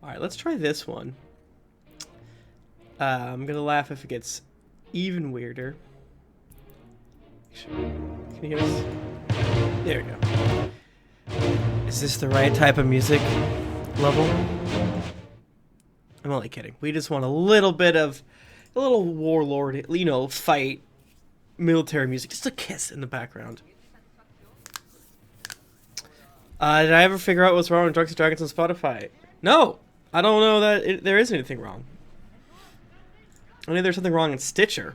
Alright, let's try this one. I'm gonna laugh if it gets even weirder. Can you hear this? There we go. Is this the right type of music level? I'm only kidding. We just want a little warlord, you know, fight, military music. Just a kiss in the background. Did I ever figure out what's wrong with Drunks and Dragons on Spotify? No! I don't know that there is anything wrong. Only there's something wrong in Stitcher.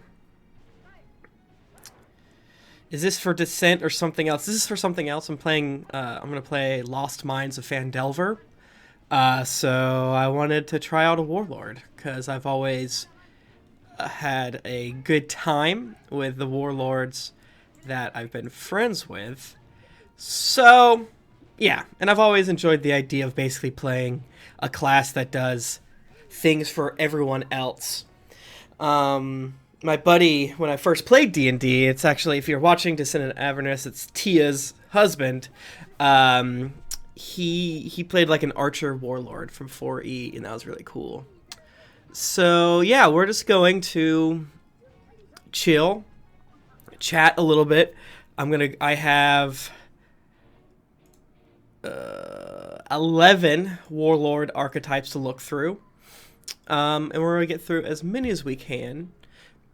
Is this for Descent or something else? This is for something else. I'm gonna play Lost Mines of Phandelver. So I wanted to try out a Warlord, because I've always had a good time with the Warlords that I've been friends with. So, yeah, and I've always enjoyed the idea of basically playing a class that does things for everyone else. My buddy, when I first played D&D, it's actually, if you're watching Descent in Avernus, it's Tia's husband. He played like an archer warlord from 4E, and that was really cool. So yeah, we're just going to chill, chat a little bit. I have 11 warlord archetypes to look through, and we're gonna get through as many as we can.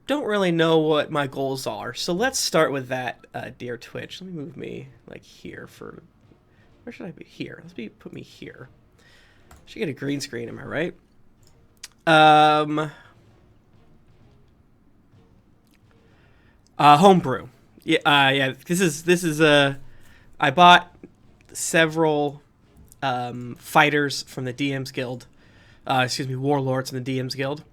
Don't really know what my goals are, so let's start with that, dear Twitch. Let me move me like here for. Where should I be? Here. Put me here. Should get a green screen, am I right? Homebrew. Yeah. This is I bought several fighters from the DM's Guild. Warlords from the DM's Guild.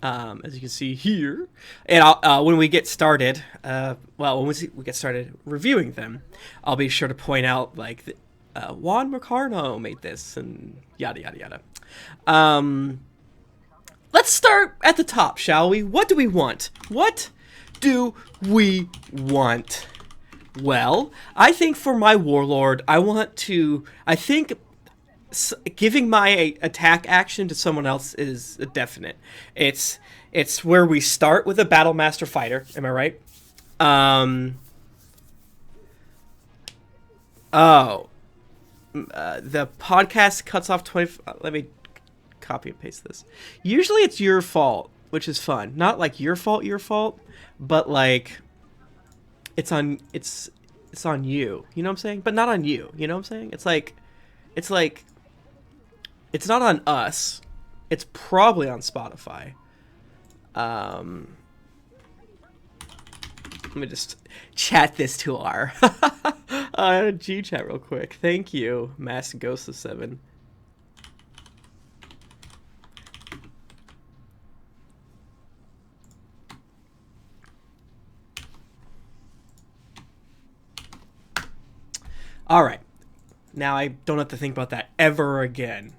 As you can see here, and when we get started, when we get started reviewing them, I'll be sure to point out like Juan Mercarno made this and yada yada yada. Let's start at the top, shall we? What do we want? What do we want? Well, I think for my Warlord, I think giving my attack action to someone else is a definite. It's where we start with a Battle Master Fighter. Am I right? The podcast cuts off 20. Let me copy and paste this. Usually it's your fault, which is fun. Not like your fault, but like it's on you. You know what I'm saying? But not on you. You know what I'm saying? It's like it's not on us. It's probably on Spotify. Let me just chat this to our G chat real quick. Thank you, Mass Ghost of 7. All right. Now I don't have to think about that ever again.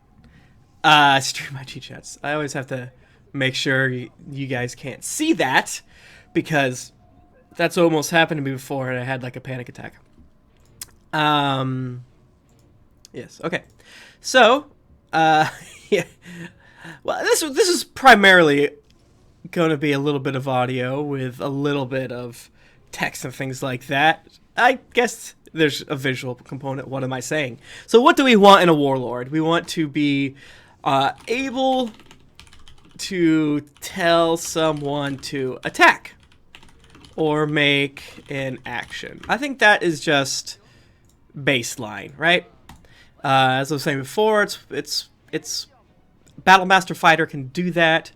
Stream my G-chats. I always have to make sure you guys can't see that, because that's almost happened to me before and I had like a panic attack. Yes, okay. So, yeah. Well, this is primarily going to be a little bit of audio with a little bit of text and things like that. I guess there's a visual component. What am I saying? So what do we want in a Warlord? We want to be able to tell someone to attack or make an action. I think that is just baseline, right? As I was saying before, it's Battle Master Fighter can do that.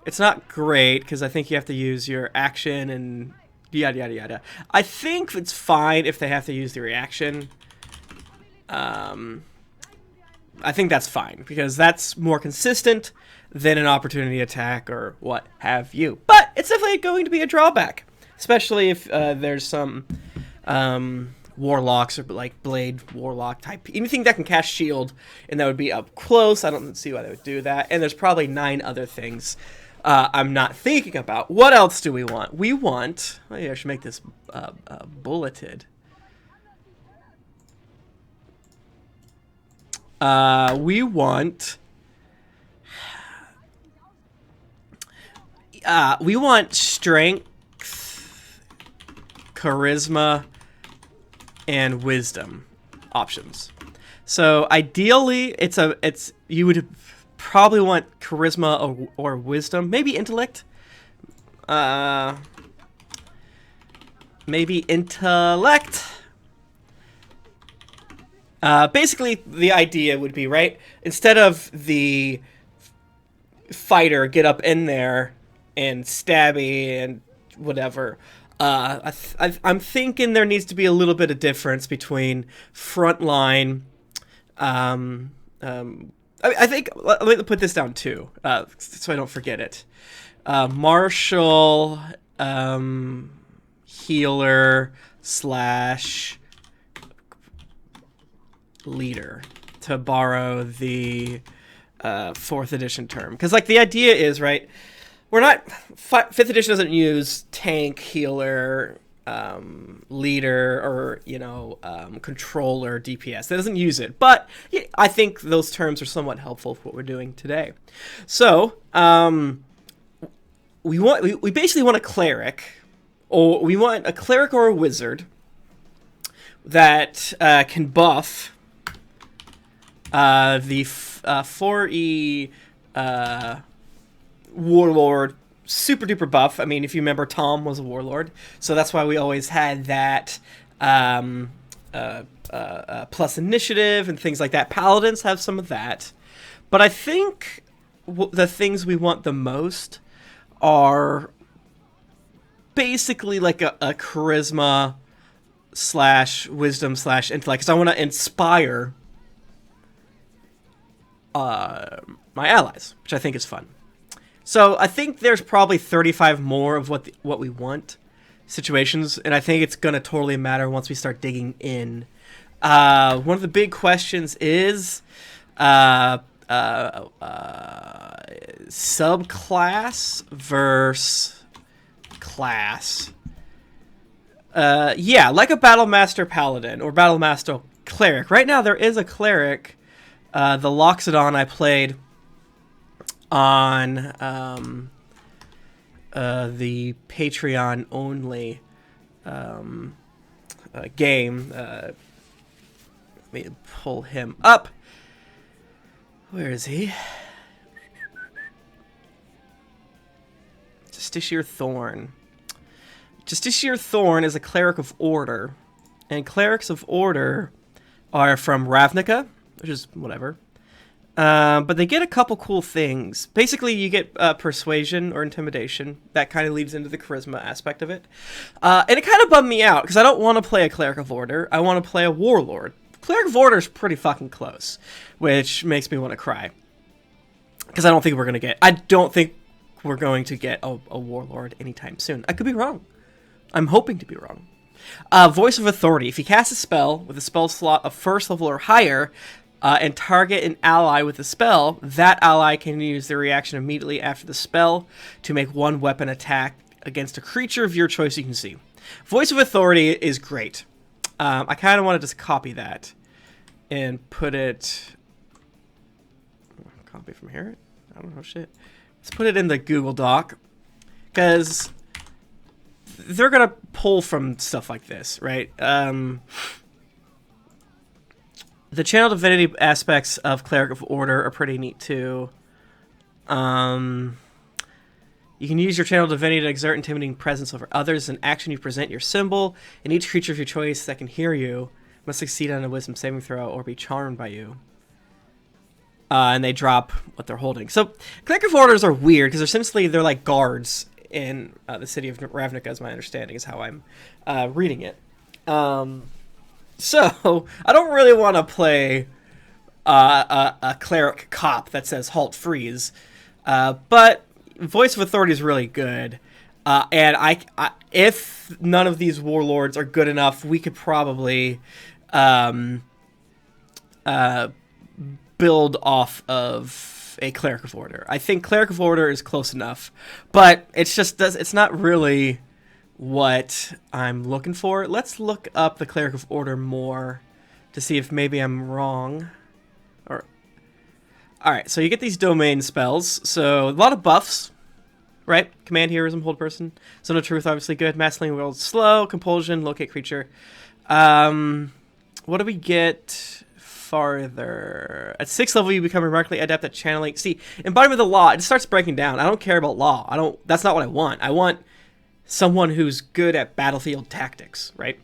It's not great because I think you have to use your action and yada yada yada. I think it's fine if they have to use the reaction. I think that's fine because that's more consistent than an opportunity attack or what have you. But it's definitely going to be a drawback, especially if there's some warlocks or like blade warlock type, anything that can cast shield and that would be up close. I don't see why they would do that. And there's probably 9 other things I'm not thinking about. What else do we want? We want, maybe I should make this bulleted. We want We want strength, charisma, and wisdom options. So ideally, you would probably want charisma or wisdom, maybe intellect. Maybe intellect. Basically, the idea would be, right, instead of the fighter get up in there and stabby and whatever, I'm thinking there needs to be a little bit of difference between frontline. I think, let me put this down too, so I don't forget it. Martial, healer slash leader, to borrow the 4th edition term, because like the idea is, right, we're not 5th edition doesn't use tank, healer, leader, or controller, DPS. That doesn't use it, but I think those terms are somewhat helpful for what we're doing today. So we basically want a cleric, or we want a cleric or a wizard that can buff the 4E Warlord super duper buff. I mean, if you remember, Tom was a Warlord, so that's why we always had that plus initiative and things like that. Paladins have some of that, but I think the things we want the most are basically like a charisma slash wisdom slash intellect, because I want to inspire my allies, which I think is fun. So I think there's probably 35 more of what we want situations, and I think it's gonna totally matter once we start digging in. One of the big questions is subclass versus class. Yeah, like a Battlemaster Paladin or Battlemaster Cleric. Right now there is a Cleric, the Loxodon I played on the Patreon only game. Let me pull him up. Where is he? Justiciar Thorn. Justiciar Thorn is a Cleric of Order, and Clerics of Order are from Ravnica, which is whatever. But they get a couple cool things. Basically, you get persuasion or intimidation. That kind of leads into the charisma aspect of it. And it kind of bummed me out, because I don't want to play a Cleric of Order. I want to play a Warlord. Cleric of Order is pretty fucking close, which makes me want to cry. Because I don't think we're going to get a Warlord anytime soon. I could be wrong. I'm hoping to be wrong. Voice of Authority. If you cast a spell with a spell slot of 1st level or higher, and target an ally with a spell, that ally can use their reaction immediately after the spell to make one weapon attack against a creature of your choice you can see. Voice of Authority is great. I kind of want to just copy that and put it... Copy from here? I don't know, shit. Let's put it in the Google Doc, because they're going to pull from stuff like this, right? The channel divinity aspects of Cleric of Order are pretty neat too. You can use your channel divinity to exert intimidating presence over others. In action, you present your symbol, and each creature of your choice that can hear you must succeed on a wisdom saving throw or be charmed by you. And they drop what they're holding. So Cleric of Orders are weird, because they're like guards in the city of Ravnica, is my understanding, is how I'm reading it. So, I don't really want to play a cleric cop that says halt freeze, but Voice of Authority is really good, and I if none of these warlords are good enough, we could probably build off of a Cleric of Order. I think Cleric of Order is close enough, but it's not really what I'm looking for. Let's look up the Cleric of Order more to see if maybe I'm wrong. Alright, so you get these domain spells. So a lot of buffs. right? Command, heroism, hold person. Zone of truth, obviously good. Massling world, slow. Compulsion, locate creature. What do we get farther? At 6th level, you become remarkably adept at channeling. See, embodiment of the law, it starts breaking down. I don't care about law. That's not what I want. I want someone who's good at battlefield tactics, right?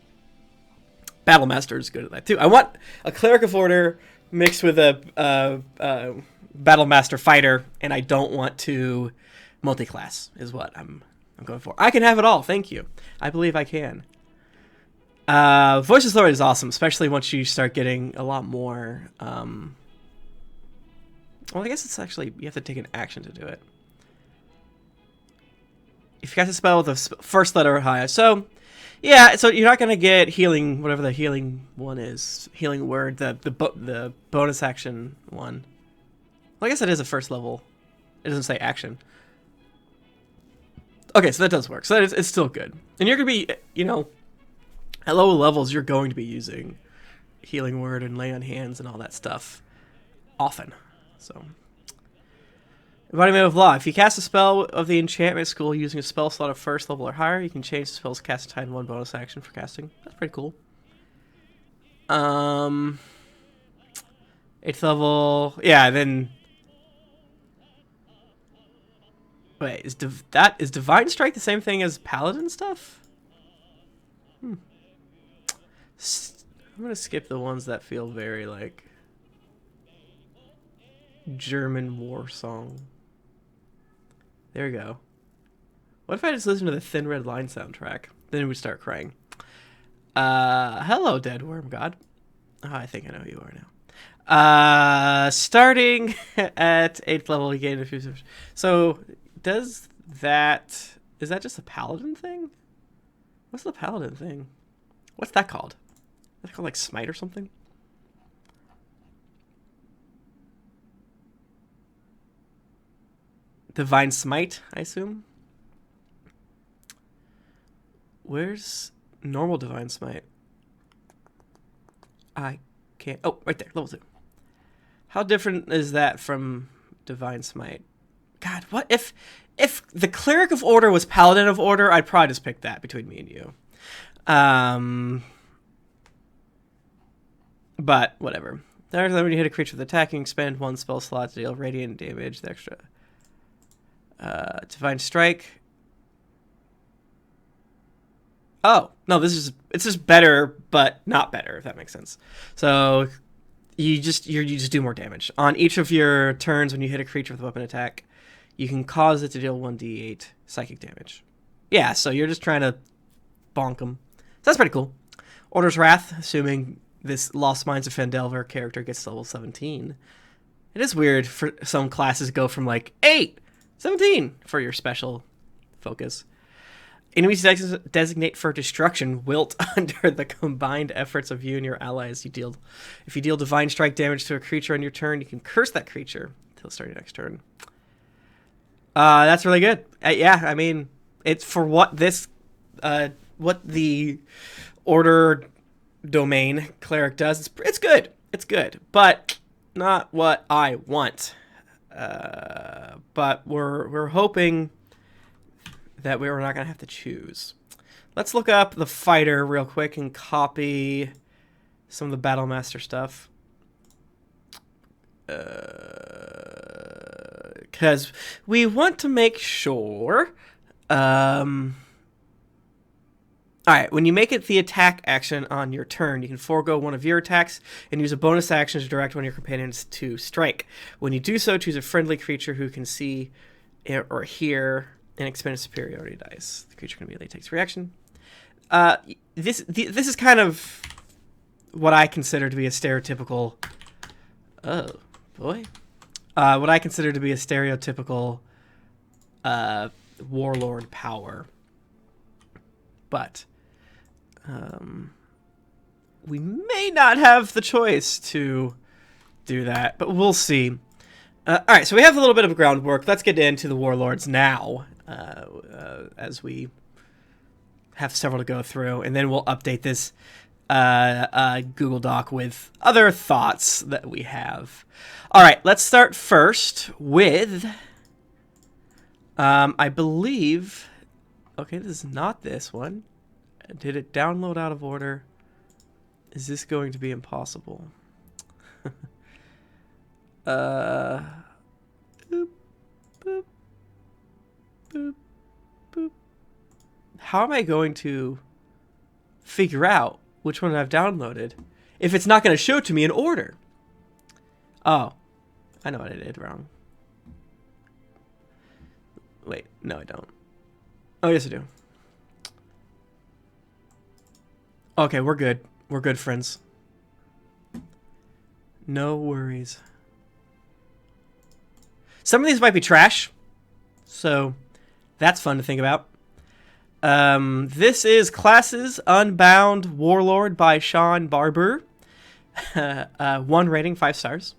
Battlemaster is good at that too. I want a cleric of order mixed with a Battlemaster fighter, and I don't want to multi-class is what I'm going for. I can have it all, thank you. I believe I can. Voice Authority is awesome, especially once you start getting a lot more. Well, I guess it's actually, you have to take an action to do it. If you cast a spell with the first letter high, so yeah, so you're not gonna get healing, whatever the healing one is, healing word, the bonus action one. Well, I guess it is a first level. It doesn't say action. Okay, so that does work. So it's still good, and you're gonna be, you know, at lower levels, you're going to be using healing word and lay on hands and all that stuff often. So. Embodiment of Law. If you cast a spell of the enchantment school using a spell slot of 1st level or higher, you can change the spell's cast time 1 bonus action for casting. That's pretty cool. 8th level. Yeah, then. Wait, is Divine Strike the same thing as Paladin stuff? I'm gonna skip the ones that feel very like German war song. There we go. What if I just listen to the Thin Red Line soundtrack? Then we would start crying. Hello, Dead Worm God. Oh, I think I know who you are now. Starting at 8th level, you gain a few. So, is that just a Paladin thing? What's the Paladin thing? What's that called? Is that called like Smite or something? Divine Smite, I assume. Where's normal Divine Smite? I can't. Oh, right there, level 2. How different is that from Divine Smite? God, what if the Cleric of Order was Paladin of Order? I'd probably just pick that between me and you. But whatever. When you hit a creature with attacking, spend 1 spell slot to deal radiant damage. The extra. Divine Strike. Oh, no, it's just better, but not better, if that makes sense. So you just do more damage. On each of your turns when you hit a creature with a weapon attack, you can cause it to deal 1d8 psychic damage. Yeah, so you're just trying to bonk them. So that's pretty cool. Order's Wrath, assuming this Lost Minds of Phandelver character gets to level 17. It is weird for some classes go from like 8 17 for your special focus. Enemies designate for destruction wilt under the combined efforts of you and your allies. If you deal Divine Strike damage to a creature on your turn, you can curse that creature until starting next turn. That's really good. Yeah, I mean, it's for what the Order domain cleric does. It's good. It's good, but not what I want. But we're hoping that we're not going to have to choose. Let's look up the fighter real quick and copy some of the Battlemaster stuff. Because we want to make sure... Alright, when you make it the attack action on your turn, you can forego one of your attacks and use a bonus action to direct one of your companions to strike. When you do so, choose a friendly creature who can see or hear and expend a superiority dice. The creature can immediately take reaction. This is kind of what I consider to be a stereotypical... Oh, boy. What I consider to be a stereotypical warlord power. But... we may not have the choice to do that, but we'll see. Alright, so we have a little bit of groundwork. Let's get into the Warlords now, as we have several to go through, and then we'll update this Google Doc with other thoughts that we have. Alright, let's start first with I believe... Okay, this is not this one. Did it download out of order? Is this going to be impossible? Boop, boop, boop, boop. How am I going to figure out which one I've downloaded if it's not going to show it to me in order? Oh, I know what I did wrong. Wait, no, I don't. Oh, yes, I do. Okay, we're good. We're good, friends. No worries. Some of these might be trash, so that's fun to think about. This is Classes Unbound Warlord by Sean Barber. 1 rating, 5 stars.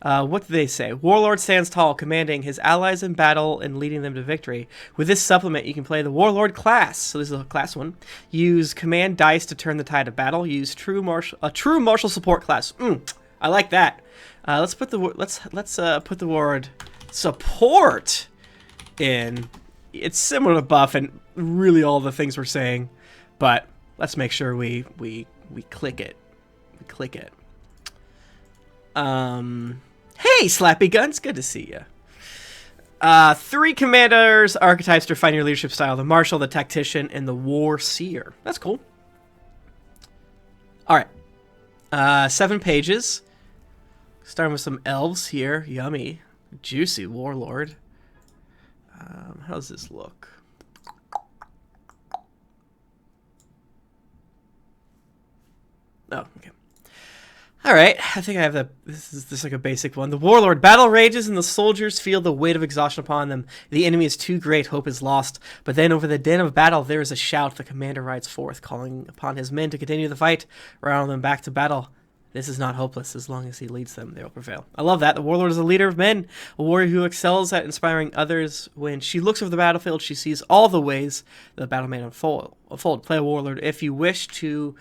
What do they say? Warlord stands tall, commanding his allies in battle and leading them to victory. With this supplement, you can play the Warlord class. So this is a class 1. Use command dice to turn the tide of battle. Use a true martial support class. I like that. Let's put the word support in. It's similar to buff and really all the things we're saying, but let's make sure we click it. We click it. Hey, Slappy Guns, good to see you. 3 commanders, archetypes to refine your leadership style: the marshal, the tactician, and the war seer. That's cool. All right, 7 pages. Starting with some elves here. Yummy, juicy warlord. How does this look? Oh, okay. All right, I think I have this is like a basic one. The Warlord. Battle rages and the soldiers feel the weight of exhaustion upon them. The enemy is too great, hope is lost. But then over the din of battle, there is a shout. The commander rides forth, calling upon his men to continue the fight, round them back to battle. This is not hopeless. As long as he leads them, they will prevail. I love that. The Warlord is a leader of men, a warrior who excels at inspiring others. When she looks over the battlefield, she sees all the ways the battle may unfold. Play a Warlord if you wish to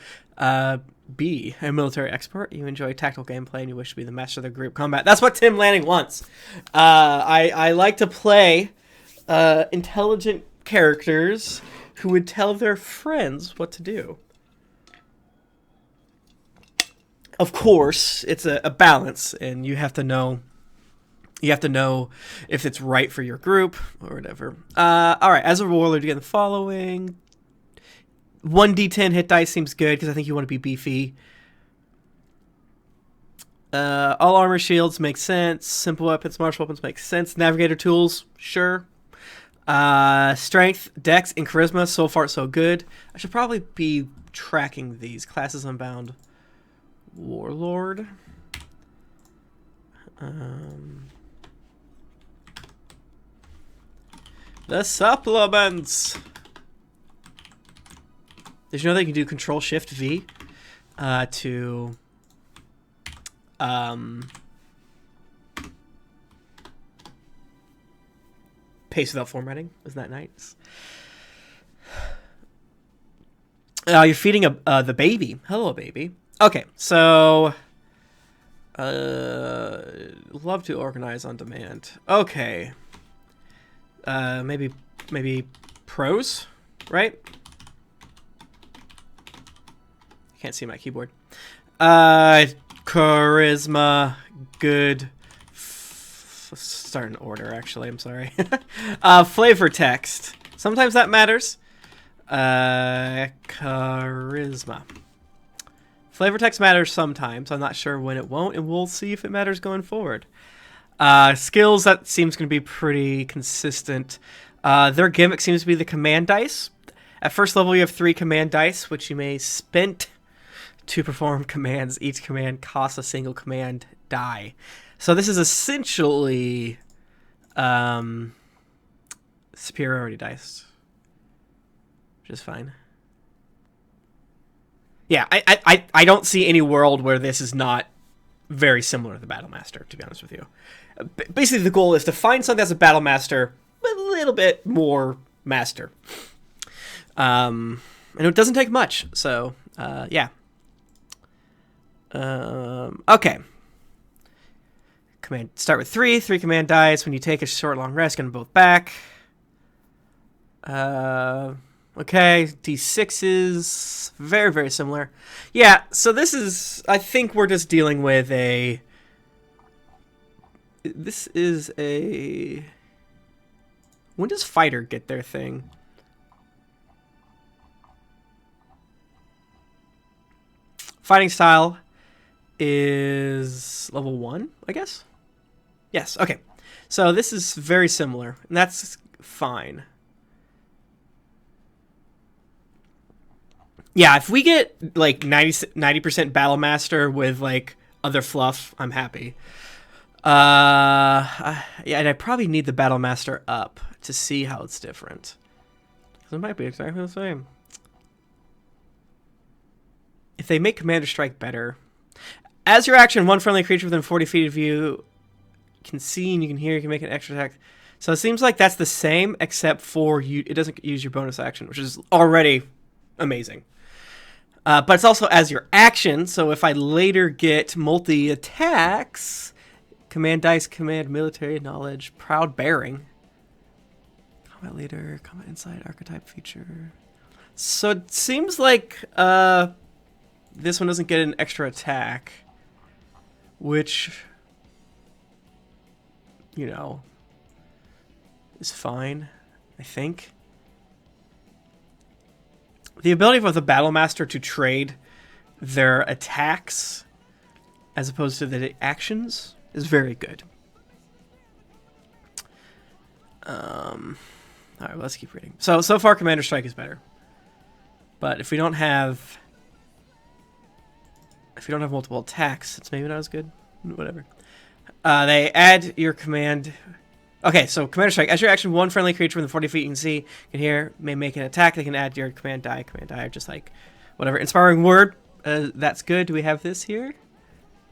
be a military expert, you enjoy tactical gameplay, and you wish to be the master of the group combat. That's what Tim Lanning wants. I like to play intelligent characters who would tell their friends what to do. Of course, it's a balance, and you have to know if it's right for your group or whatever. All right, as a warlord, you get the following. 1d10 hit dice seems good because I think you want to be beefy. All armor shields make sense. Simple weapons, martial weapons make sense. Navigator tools, sure. Strength, dex, and charisma, so far so good. I should probably be tracking these. Classes Unbound Warlord. The supplements. Did you know they can do Control-Shift-V to paste without formatting? Isn't that nice? You're feeding the baby. Hello, baby. Okay, so love to organize on demand. Okay, maybe pros, right? Can't see my keyboard. Charisma, good. Start in order, actually. I'm sorry. Flavor text. Sometimes that matters. Charisma. Flavor text matters sometimes. I'm not sure when it won't, and we'll see if it matters going forward. Skills, that seems going to be pretty consistent. Their gimmick seems to be the command dice. At first level, you have 3 command dice, which you may spend to perform commands. Each command costs a single command die. So this is essentially superiority dice, which is fine. Yeah, I don't see any world where this is not very similar to the Battle Master, to be honest with you. Basically, the goal is to find something that's a Battle Master, but a little bit more master. And it doesn't take much, so yeah. Okay. Start with 3 command dice. When you take a short long rest, get them both back. Okay, D6s, very, very similar. Yeah, so this is, I think we're just dealing with a, this is a, when does fighter get their thing? Fighting style is level 1, I guess? Yes, okay. So this is very similar, and that's fine. Yeah, if we get like 90% Battle Master with like other fluff, I'm happy. Yeah, and I probably need the Battle Master up to see how it's different. Because it might be exactly the same. If they make Commander Strike better, as your action, one friendly creature within 40 feet of you can see and you can hear, you can make an extra attack. So it seems like that's the same, except for you. It doesn't use your bonus action, which is already amazing. But it's also as your action, so if I later get multi-attacks, command dice, command military knowledge, proud bearing, combat leader, combat insight, archetype feature. So it seems like this one doesn't get an extra attack, which, you know, is fine, I think. The ability for the Battle Master to trade their attacks as opposed to the actions is very good. Alright, well, let's keep reading. So far Commander Strike is better. But if we don't have multiple attacks, it's maybe not as good. Whatever. They add your command. Okay, so Commander Strike. As your action, one friendly creature within 40 feet you can see, can hear, may make an attack. They can add your command die. Command die, or just like whatever. Inspiring word. That's good. Do we have this here?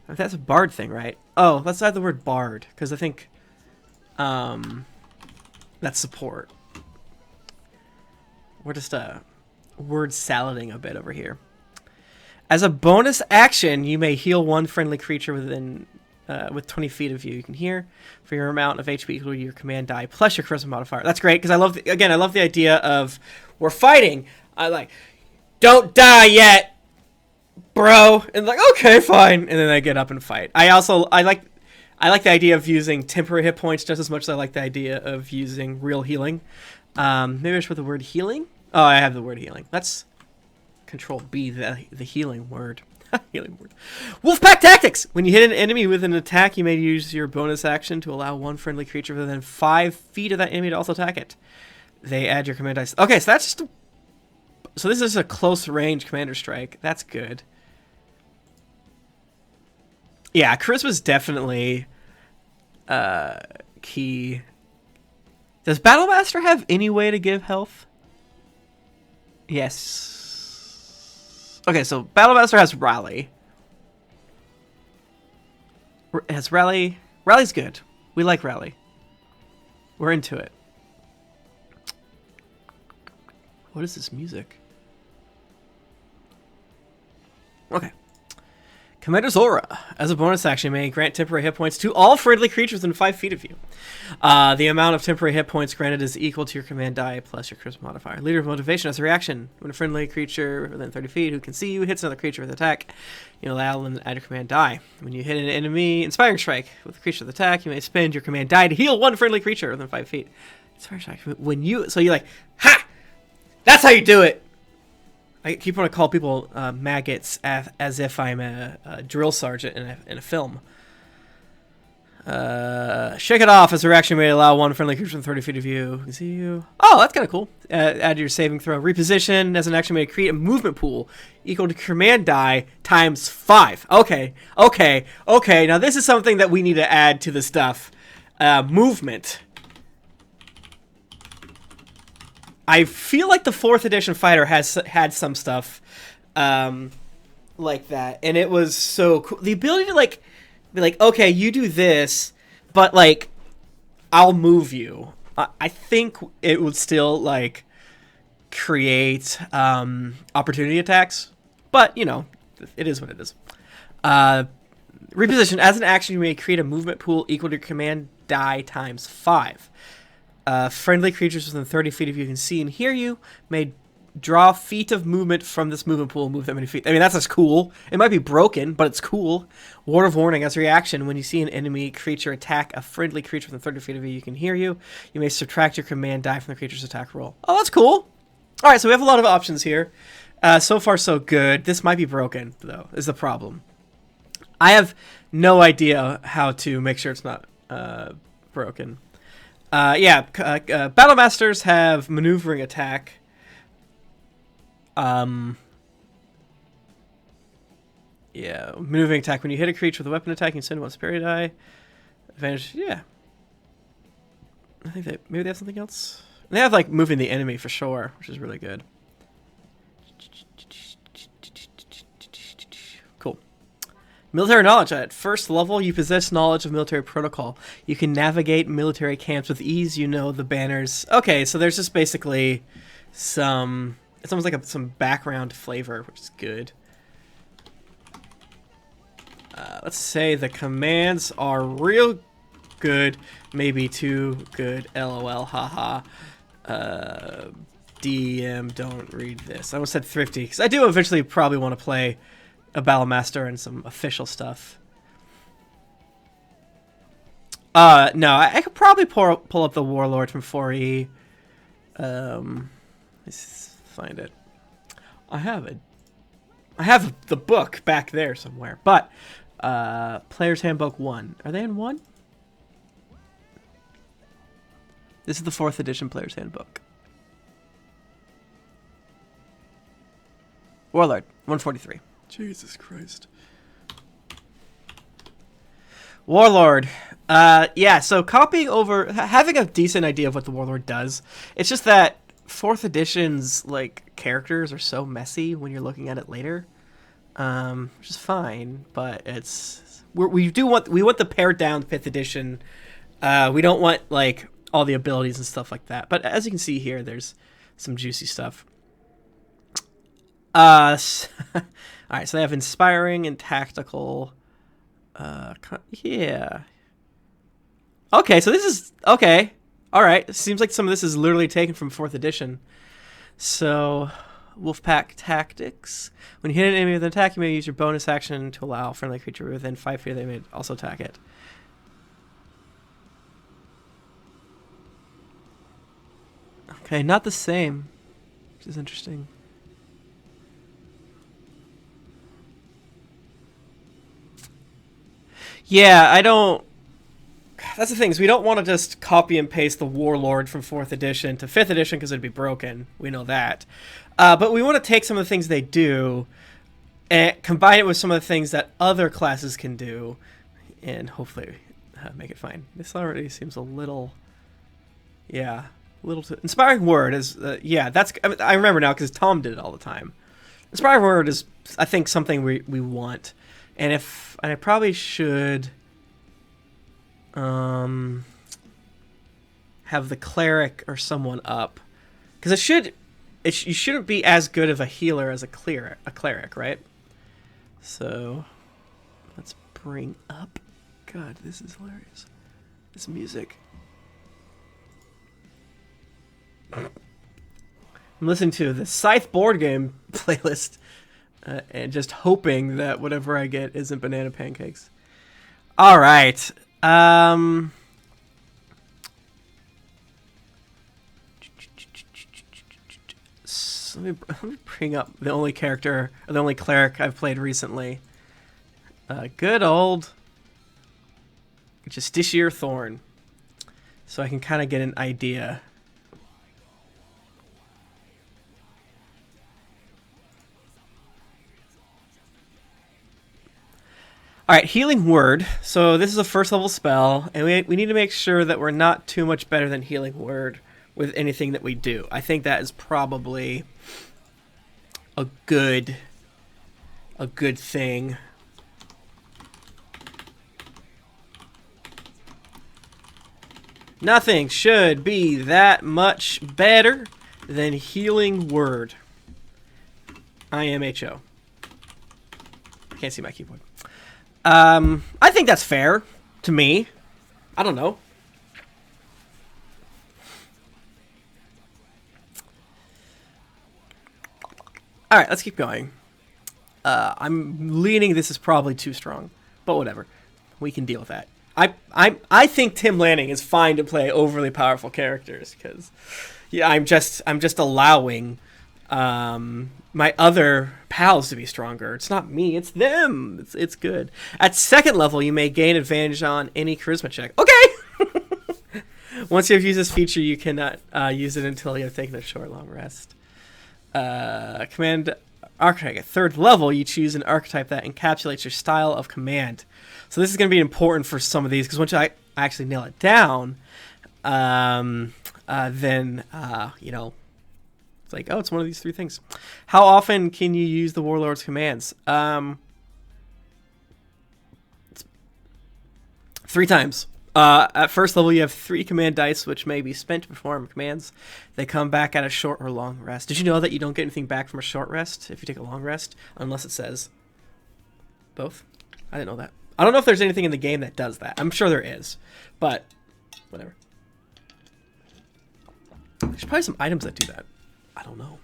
That's a bard thing, right? Oh, let's add the word bard, because I think that's support. We're just word salading a bit over here. As a bonus action, you may heal one friendly creature within with 20 feet of you. You can hear for your amount of HP equal to your command die plus your charisma modifier. That's great, because I love the idea of we're fighting. I like, don't die yet, bro, and like, okay, fine, and then I get up and fight. I like the idea of using temporary hit points just as much as I like the idea of using real healing. Maybe I should put the word healing. Oh, I have the word healing. Let's Control B, the healing word. Healing word. Wolfpack Tactics! When you hit an enemy with an attack, you may use your bonus action to allow one friendly creature within 5 feet of that enemy to also attack it. They add your command dice. Okay, so that's just so this is a close range Commander Strike. That's good. Yeah, Charisma's definitely key. Does Battlemaster have any way to give health? Yes. Okay, so Battlemaster has Rally. It has Rally. Rally's good. We like Rally. We're into it. What is this music? Okay. Commander's Aura. As a bonus action, may grant temporary hit points to all friendly creatures within 5 feet of you. The amount of temporary hit points granted is equal to your command die plus your charisma modifier. Leader of Motivation. As a reaction, when a friendly creature within 30 feet who can see you hits another creature with attack, you allow them to add your command die. When you hit an enemy, Inspiring Strike with a creature with attack, you may spend your command die to heal one friendly creature within 5 feet. Inspiring Strike. When you, so you're like, ha! That's how you do it! I keep wanting to call people maggots as if I'm a drill sergeant in a film. Shake it off. As a reaction, may allow one friendly creature within 30 feet of you. You can see you. Oh, that's kind of cool. Add your saving throw. Reposition. As an action, may create a movement pool equal to command die times 5. Okay. Now this is something that we need to add to the stuff. Movement. I feel like the 4th edition fighter has had some stuff like that, and it was so cool. The ability to like be like, okay, you do this, but like I'll move you. I think it would still like create opportunity attacks, but you know, it is what it is. Reposition. As an action, you may create a movement pool equal to your command die times 5. Friendly creatures within 30 feet of you can see and hear you may draw feet of movement from this movement pool and move that many feet. I mean, that's just cool. It might be broken, but it's cool. Word of warning. As a reaction, when you see an enemy creature attack a friendly creature within 30 feet of you, you can hear you. You may subtract your command die from the creature's attack roll. Oh, that's cool. All right, so we have a lot of options here. So far, so good. This might be broken, though, is the problem. I have no idea how to make sure it's not broken. Battle Masters have maneuvering attack. Maneuvering attack. When you hit a creature with a weapon attack, you can send one superior die. Advantage, yeah. I think maybe they have something else. They have, like, moving the enemy for sure, which is really good. Cool. Military knowledge. At first level, you possess knowledge of military protocol. You can navigate military camps with ease. You know the banners. Okay, so there's just basically some... It's almost like some background flavor, which is good. Let's say the commands are real good, maybe too good. LOL, haha. DM, don't read this. I almost said thrifty, because I do eventually probably want to play a Battlemaster and some official stuff. No, I could probably pull up the Warlord from 4E. Let's find it. I have the book back there somewhere, but Player's Handbook 1. Are they in 1? This is the 4th edition Player's Handbook. Warlord, 143. Jesus Christ. Warlord. So copying over... Having a decent idea of what the Warlord does. It's just that 4th edition's, like, characters are so messy when you're looking at it later. Which is fine, but it's... We want the pared down 5th edition. We don't want, like, all the abilities and stuff like that. But as you can see here, there's some juicy stuff. Alright, so they have inspiring and tactical. Yeah. Okay, so this is... Okay. Alright, seems like some of this is literally taken from 4th edition. So, Wolfpack Tactics. When you hit an enemy with an attack, you may use your bonus action to allow a friendly creature within 5 feet of them to also attack it. Okay, not the same, which is interesting. Yeah, I don't... That's the thing, is we don't want to just copy and paste the Warlord from 4th edition to 5th edition because it'd be broken. We know that. But we want to take some of the things they do and combine it with some of the things that other classes can do and hopefully make it fine. This already seems a little... Yeah, a little too... Inspiring Word is... that's... I remember now because Tom did it all the time. Inspiring Word is, I think, something we want. And I probably should have the cleric or someone up, because you shouldn't be as good of a healer as a cleric, right? So let's bring up. God, this is hilarious. This music. I'm listening to the Scythe board game playlist. And just hoping that whatever I get isn't banana pancakes. All right. Let me bring up the only character, or the only cleric I've played recently. Good old Justiciar Thorn. So I can kind of get an idea. Alright, Healing Word. So this is a first level spell, and we need to make sure that we're not too much better than Healing Word with anything that we do. I think that is probably a good thing. Nothing should be that much better than Healing Word. IMHO. Can't see my keyboard. I think that's fair to me. I don't know. All right, let's keep going. I'm leaning this is probably too strong, but whatever. We can deal with that. I think Tim Lanning is fine to play overly powerful characters because, yeah, I'm just allowing my other pals to be stronger. It's not me, it's them. It's good. At second level, you may gain advantage on any charisma check. Okay. Once you have used this feature, you cannot use it until you have taken a short, long rest. Command archetype. At third level, you choose an archetype that encapsulates your style of command. So this is going to be important for some of these because once I actually nail it down, then you know, it's like, oh, it's one of these three things. How often can you use the Warlord's commands? 3 times. At first level, you have 3 command dice, which may be spent to perform commands. They come back at a short or long rest. Did you know that you don't get anything back from a short rest if you take a long rest, unless it says both? I didn't know that. I don't know if there's anything in the game that does that. I'm sure there is, but whatever. There's probably some items that do that. I don't know.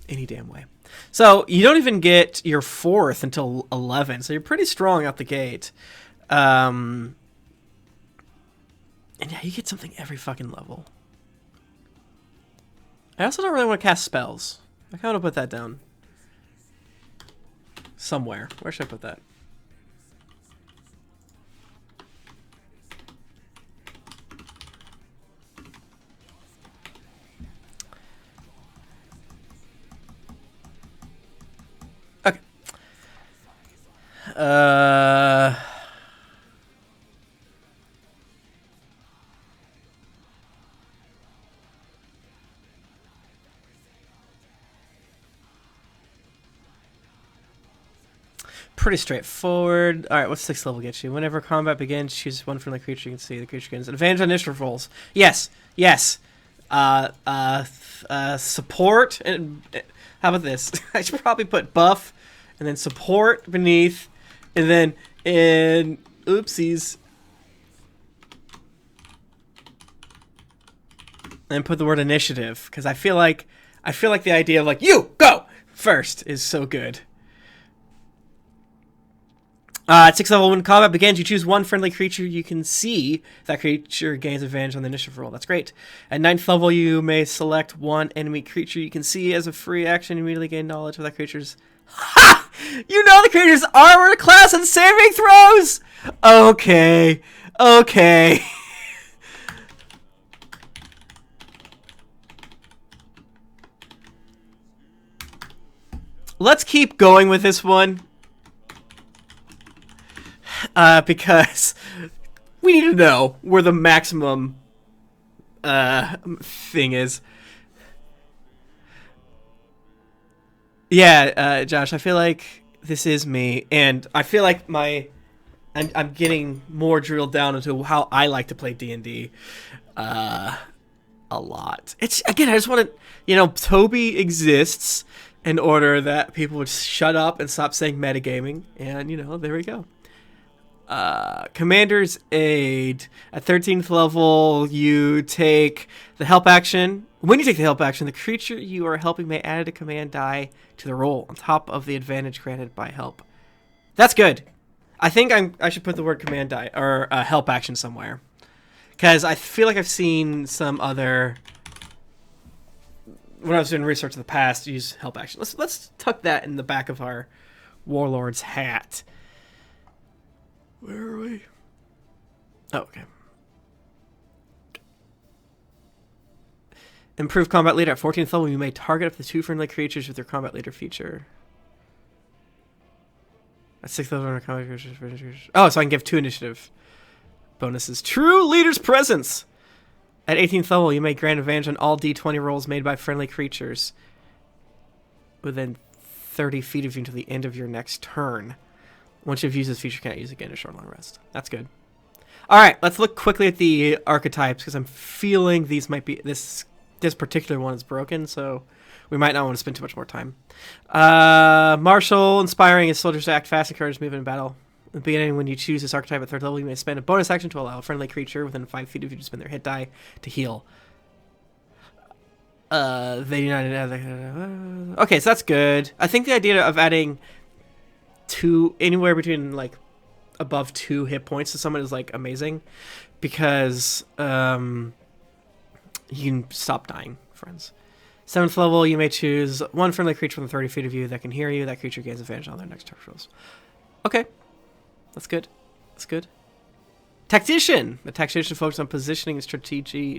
Any damn way. So you don't even get your 4th until 11, so you're pretty strong out the gate. And yeah, you get something every fucking level. I also don't really want to cast spells. I kind of want to put that down. Somewhere. Where should I put that? Okay. Pretty straightforward. All right, what's 6th level get you? Whenever combat begins, choose one friendly creature you can see. The creature gains advantage on initiative rolls. Yes, yes. Support and how about this? I should probably put buff and then support beneath, and then in oopsies, and put the word initiative because I feel like the idea of like you go first is so good. At 6th level, when combat begins, you choose one friendly creature you can see. That creature gains advantage on the initiative roll. That's great. At 9th level, you may select one enemy creature you can see as a free action. Immediately gain knowledge of that creature's... Ha! You know the creature's armor, class, and saving throws! Okay. Okay. Let's keep going with this one. Because we need to know where the maximum thing is. Yeah, Josh, I feel like this is me, and I feel like I'm getting more drilled down into how I like to play D&D a lot. It's, again, I just want to, Toby exists in order that people would shut up and stop saying metagaming, and, there we go. Commander's Aid. At 13th level, you take the help action. When you take the help action, the creature you are helping may add a command die to the roll on top of the advantage granted by help. That's good. I think I should put the word command die or help action somewhere, because I feel like I've seen some other, when I was doing research in the past, use help action. Let's tuck that in the back of our Warlord's hat. Where are we? Oh, okay. Improved combat leader. At 14th level, you may target up to 2 friendly creatures with your combat leader feature. At 6th level, combat creatures. Oh, so I can give 2 initiative bonuses. True leader's presence. At 18th level, you may grant advantage on all D20 rolls made by friendly creatures within 30 feet of you until the end of your next turn. Once you've used this feature, you can't use it again in a short, long rest. That's good. All right, let's look quickly at the archetypes because I'm feeling these might be this particular one is broken, so we might not want to spend too much more time. Martial, inspiring his soldiers to act fast, encourage movement in battle. At the beginning, when you choose this archetype at 3rd level, you may spend a bonus action to allow a friendly creature within 5 feet of you to spend their hit die to heal. They do not. Okay, so that's good. I think the idea of adding anywhere between like above 2 hit points to someone is like amazing, because you can stop dying, friends. 7th level, you may choose one friendly creature within 30 feet of you that can hear you. That creature gains advantage on their next turn rolls. Okay, that's good. That's good. Tactician. The tactician focuses on positioning and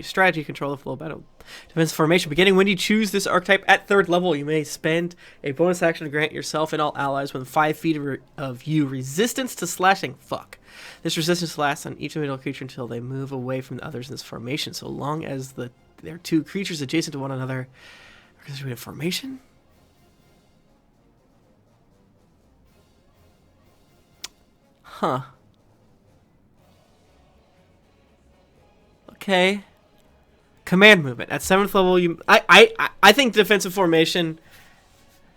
strategy control of flow of battle. Defensive formation. Beginning when you choose this archetype at 3rd level, you may spend a bonus action to grant yourself and all allies within 5 feet of you resistance to slashing. Fuck. This resistance lasts on each individual creature until they move away from the others in this formation. So long as there are 2 creatures adjacent to one another. Are we in formation? Huh. Okay. Command movement. At 7th level, I think defensive formation,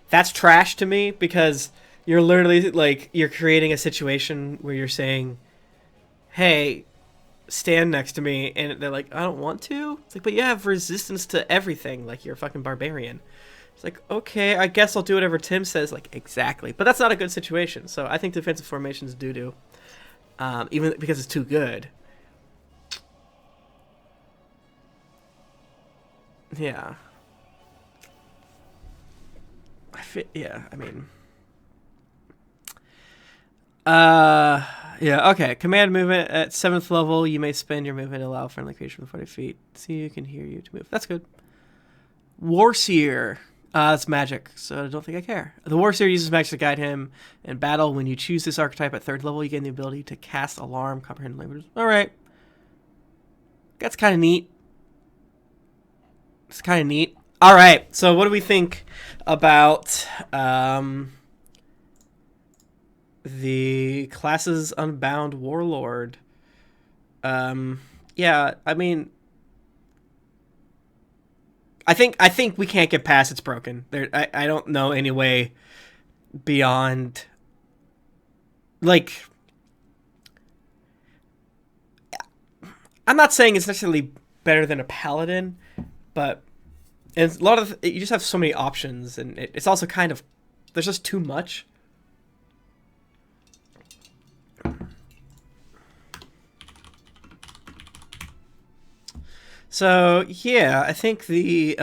that's trash to me, because you're literally, like, you're creating a situation where you're saying, hey, stand next to me, and they're like, I don't want to. It's like, but you have resistance to everything, like you're a fucking barbarian. It's like, okay, I guess I'll do whatever Tim says. Like, exactly. But that's not a good situation. So I think defensive formation's doo-doo. Even because it's too good. Yeah. Yeah, I mean... yeah, okay. Command movement at 7th level. You may spend your movement to allow friendly creature within 40 feet. See you can hear you to move. That's good. Warseer. That's magic, so I don't think I care. The Warseer uses magic to guide him in battle. When you choose this archetype at 3rd level, you gain the ability to cast alarm, comprehend languages. Alright. That's kind of neat. It's kind of neat. Alright, so what do we think about the Classes Unbound Warlord? Yeah, I mean, I think we can't get past it's broken. I don't know any way beyond, like, I'm not saying it's necessarily better than a paladin, but and a lot of you just have so many options, and it's also kind of, there's just too much. So yeah, I think the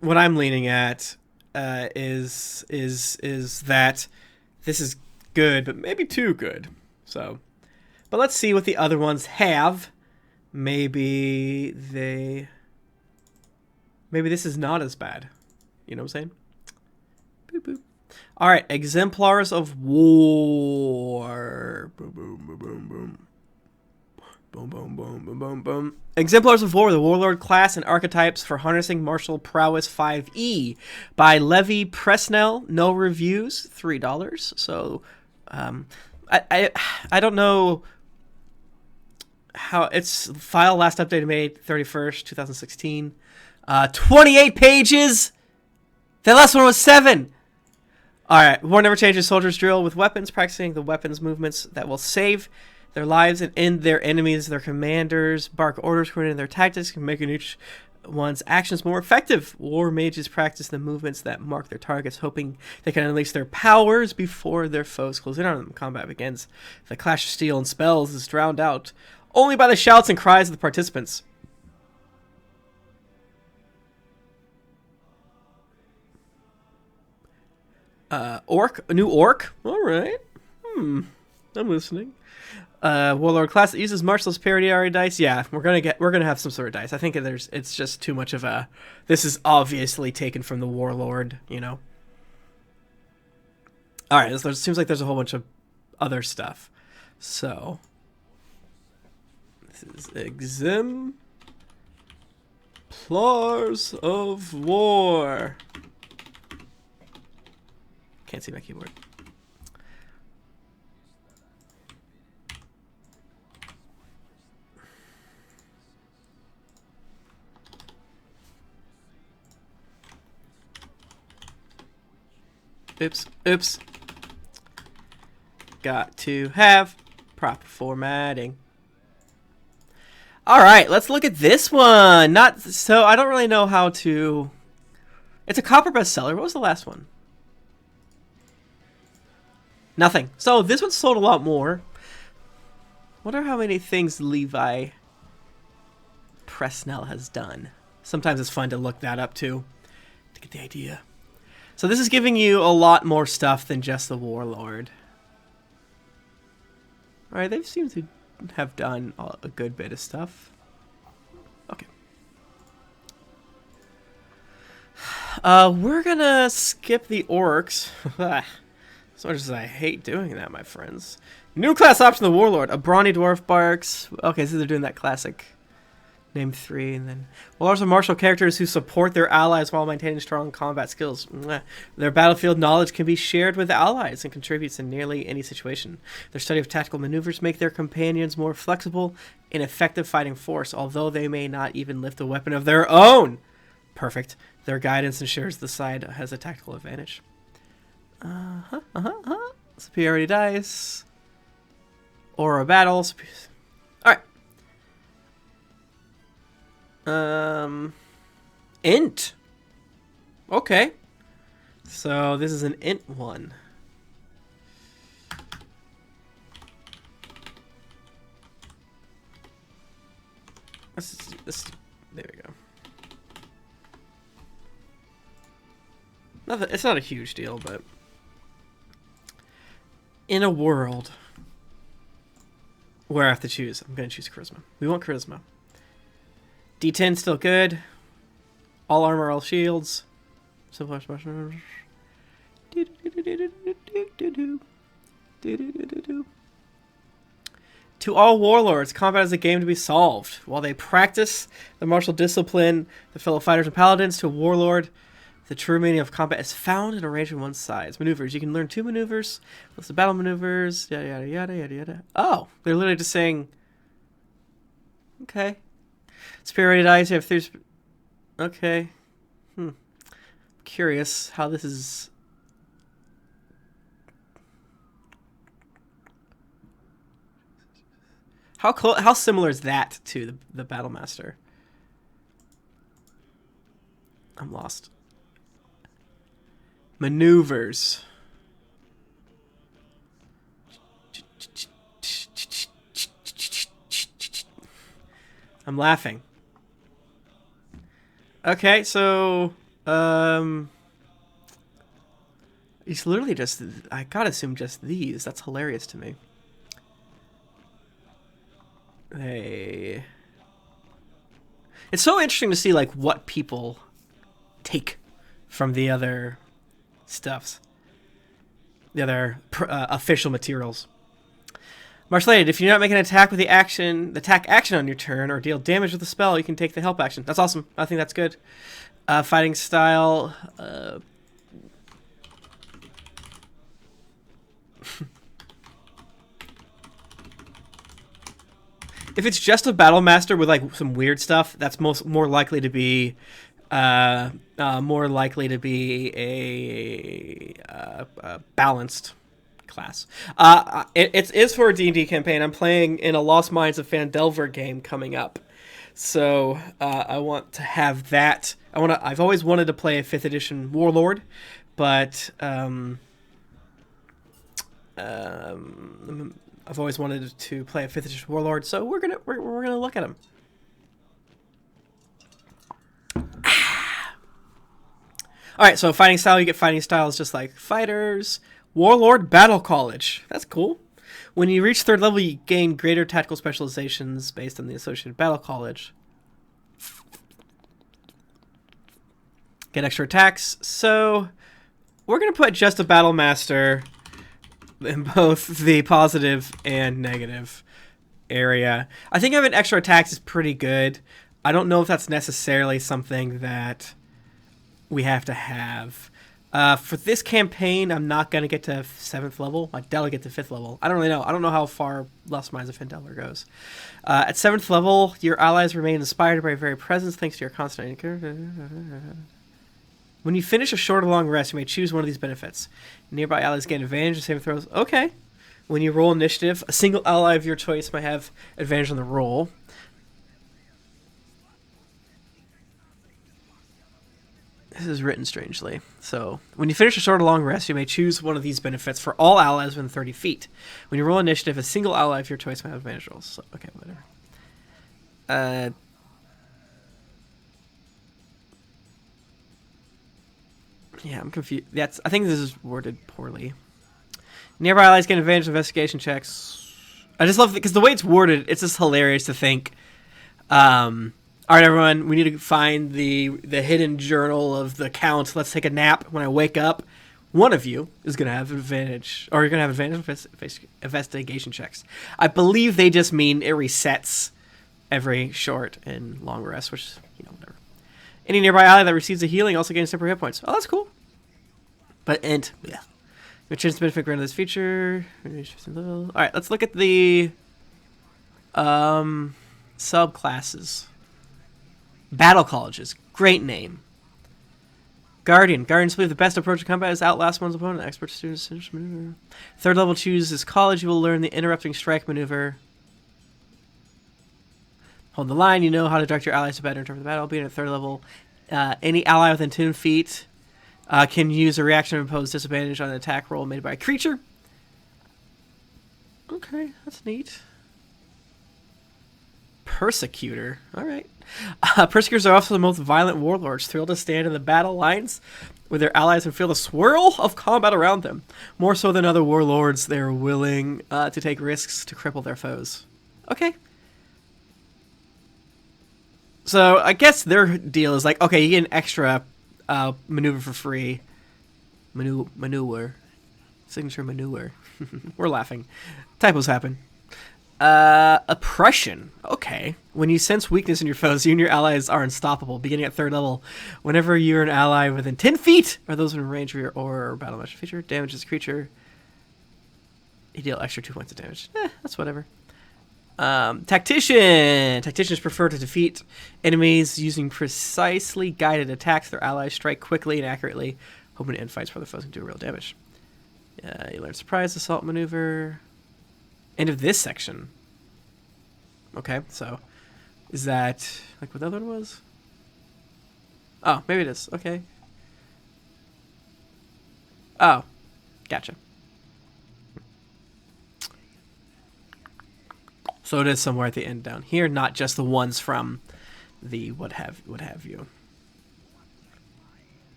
what I'm leaning at is that this is good, but maybe too good. So, but let's see what the other ones have. Maybe this is not as bad. You know what I'm saying? Boop, boop. All right, Exemplars of War. Boom, boom, boom, boom, boom. Boom, boom, boom, boom, boom, boom. Exemplars of War, the Warlord class and archetypes for harnessing martial prowess 5e by Levi Presnell. No reviews, $3. So, I don't know how it's file last updated May 31st, 2016. 28 pages. The last one was 7. All right. War never changes. Soldiers drill with weapons, practicing the weapons movements that will save their lives and end their enemies. Their commanders bark orders, coordinating their tactics, making each one's actions more effective. War mages practice the movements that mark their targets, hoping they can unleash their powers before their foes close in on them. Combat begins. The clash of steel and spells is drowned out only by the shouts and cries of the participants. Orc? A new orc? Alright. I'm listening. Warlord class that uses martialist parity dice. Yeah, we're gonna have some sort of dice. I think it's just too much of a, this is obviously taken from the Warlord, you know. Alright, it seems like there's a whole bunch of other stuff. So this is Exemplars of War. Can't see my keyboard. Oops. got to have proper formatting. All right, let's look at this one. I don't really know how to. It's a copper bestseller. What was the last one? Nothing. So this one sold a lot more. Wonder how many things Levi Presnell has done. Sometimes it's fun to look that up too, to get the idea. So this is giving you a lot more stuff than just the Warlord. Alright, they seem to have done a good bit of stuff. Okay. We're gonna skip the orcs. As much as I hate doing that, my friends. New class option, the Warlord. A brawny dwarf barks. Okay, so they're doing that classic. Name 3, and then Warlords are martial characters who support their allies while maintaining strong combat skills. Their battlefield knowledge can be shared with allies and contributes in nearly any situation. Their study of tactical maneuvers make their companions more flexible and effective fighting force, although they may not even lift a weapon of their own. Perfect. Their guidance ensures the side has a tactical advantage. Superiority dice. Aura battle. Alright. Int. Okay. So this is an int one. There we go. Nothing, it's not a huge deal, but in a world where I have to choose, I'm going to choose charisma. We want charisma. D10 still good. All armor, all shields. Simple special. To all warlords, combat is a game to be solved. While they practice the martial discipline, the fellow fighters and paladins, to a warlord, the true meaning of combat is found in arrangement one size. Maneuvers. You can learn 2 maneuvers. List of battle maneuvers. Yada, yada, yada, yada, yada. Oh, they're literally just saying... Okay. Superiority dice, you have 3... Okay. Curious how this is... How similar is that to the Battle Master? I'm lost. Maneuvers. I'm laughing. Okay, so it's literally just, I gotta assume just these. That's hilarious to me. It's so interesting to see like what people take from the other stuffs, the other official materials. Martial aid. If you're not making an attack with the attack action on your turn, or deal damage with the spell, you can take the help action. That's awesome. I think that's good. Fighting style. If it's just a battle master with like some weird stuff, that's more likely to be a balanced class. It is for a D&D campaign. I'm playing in a Lost Mines of Phandelver game coming up, so I want to have that. I've always wanted to play a 5th edition Warlord, but I've always wanted to play a 5th edition Warlord, so we're gonna look at them. All right, so fighting style, you get fighting styles just like fighters. Warlord Battle College. That's cool. When you reach 3rd level, you gain greater tactical specializations based on the associated Battle College. Get extra attacks. So we're going to put just a Battle Master in both the positive and negative area. I think having extra attacks is pretty good. I don't know if that's necessarily something that we have to have. For this campaign, I'm not going to get to 7th level. I doubt I'll get to 5th level. I don't really know. I don't know how far Lost Mines of Phandelver goes. At 7th level, your allies remain inspired by your very presence thanks to your constant... When you finish a short or long rest, you may choose one of these benefits. Nearby allies gain advantage of saving throws. Okay. When you roll initiative, a single ally of your choice might have advantage on the roll. This is written strangely. So, when you finish a short or long rest, you may choose one of these benefits for all allies within 30 feet. When you roll initiative, a single ally of your choice might have advantage rolls. So, okay, whatever. Yeah, I'm confused. I think this is worded poorly. Nearby allies get advantage of investigation checks. I just love it because the way it's worded, it's just hilarious to think. All right, everyone, we need to find the hidden journal of the count. Let's take a nap. When I wake up, one of you is going to have advantage, or you're going to have advantage of investigation checks. I believe they just mean it resets every short and long rest, which, whatever. Any nearby ally that receives a healing also gains temporary hit points. Oh, that's cool. But yeah. Your chance to benefit granted this feature. All right, let's look at the subclasses. Battle colleges, great name. Guardian. Guardians believe the best approach to combat is to outlast one's opponent. Expert students maneuver. Third level chooses college. You will learn the interrupting strike maneuver. Hold the line. You know how to direct your allies to better interpret the battle. Being at third level, any ally within 10 feet can use a reaction to impose disadvantage on an attack roll made by a creature. Okay, that's neat. Persecutor. All right. Persecutors are also the most violent warlords, thrilled to stand in the battle lines with their allies and feel the swirl of combat around them. More so than other warlords, they are willing to take risks to cripple their foes. Okay. So I guess their deal is like, okay, you get an extra maneuver for free. Maneuver. Signature maneuver. We're laughing. Typos happen. Oppression. Okay. When you sense weakness in your foes, you and your allies are unstoppable, beginning at third level. Whenever you're an ally within 10 feet, or those in range of your or battle match feature, damages a creature. You deal extra 2 points of damage. That's whatever. Tactician. Tacticians prefer to defeat enemies using precisely guided attacks. Their allies strike quickly and accurately, hoping to end fights before the foes can do real damage. You learn surprise, assault maneuver. End of this section. Okay, so is that like what the other one was? Oh, maybe it is. Okay. Oh, gotcha. So it is somewhere at the end down here, not just the ones from the what have you.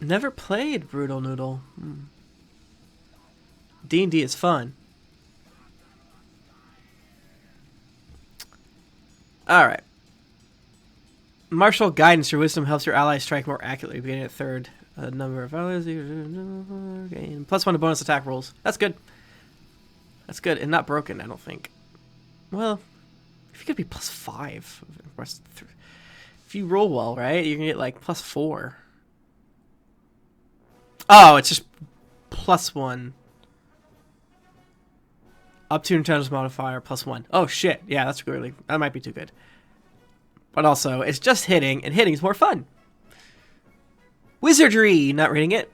Never played Brutal Noodle. D&D is fun. Alright. Martial guidance. Your wisdom helps your allies strike more accurately, beginning at third. A number of allies gain +1 to bonus attack rolls. That's good. That's good, and not broken, I don't think. Well, if you could be +5. If you roll well, right, you can get like +4. Oh, it's just +1. Up to intelligence modifier +1. Oh shit, yeah, that's really, that might be too good. But also, it's just hitting, and hitting is more fun. Wizardry, not reading it.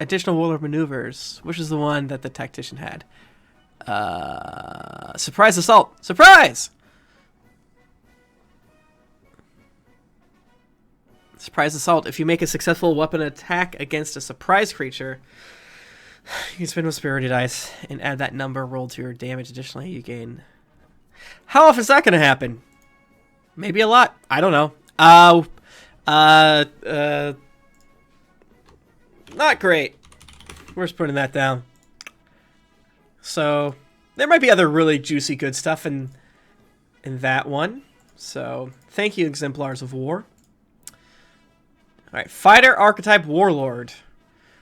Additional Warlord maneuvers, which is the one that the tactician had. Surprise assault. Surprise! Surprise assault. If you make a successful weapon attack against a surprise creature, you can spin with Spirited Dice and add that number rolled to your damage. Additionally, you gain... How often is that going to happen? Maybe a lot. I don't know. Not great. We're just putting that down. So, there might be other really juicy good stuff in that one. So, thank you, Exemplars of War. Alright, Fighter Archetype Warlord.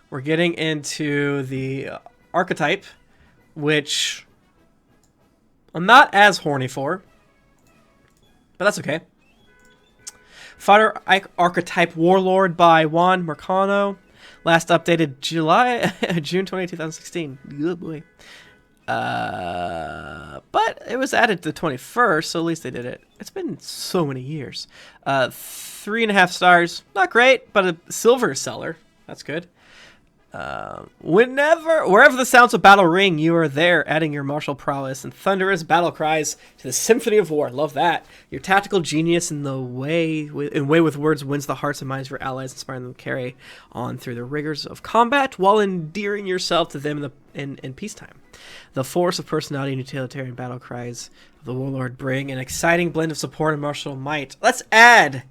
We're getting into the archetype, which I'm not as horny for, but that's okay. Fighter Archetype Warlord by Juan Marcano. Last updated June 20, 2016. Good boy. But it was added to the 21st, so at least they did it. It's been so many years. 3.5 stars. Not great, but a silver seller. That's good. Wherever the sounds of battle ring, you are there, adding your martial prowess and thunderous battle cries to the symphony of war. Love that. Your tactical genius in way with words wins the hearts and minds of your allies, inspiring them to carry on through the rigors of combat while endearing yourself to them in peacetime. The force of personality and utilitarian battle cries of the Warlord bring an exciting blend of support and martial might. Let's add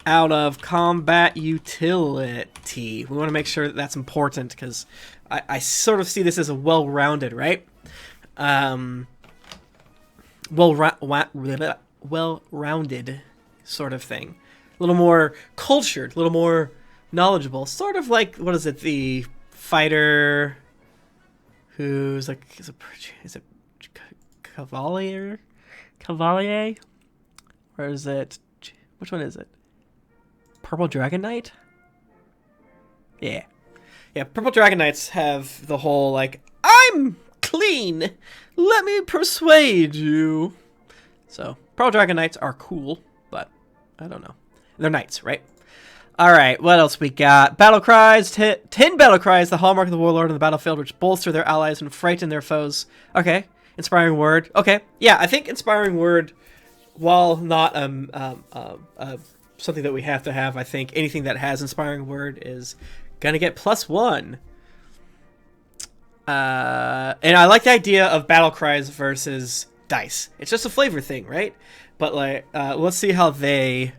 out of combat utility. We want to make sure that that's important because I sort of see this as a well-rounded, right? Well-rounded sort of thing. A little more cultured, a little more knowledgeable. Sort of like, what is it, the fighter who's like, is it Cavalier? Cavalier? Or is it, which one is it? Purple Dragon Knight? Yeah. Yeah, Purple Dragon Knights have the whole, like, I'm clean! Let me persuade you! So, Purple Dragon Knights are cool, but I don't know. They're knights, right? Alright, what else we got? Battle cries. 10 battle cries, the hallmark of the Warlord on the battlefield, which bolster their allies and frighten their foes. Okay. Inspiring word. Okay. Yeah, I think inspiring word, while not something that we have to have, I think anything that has inspiring word is gonna get +1. And I like the idea of battle cries versus dice. It's just a flavor thing, right? But like, let's see how Juan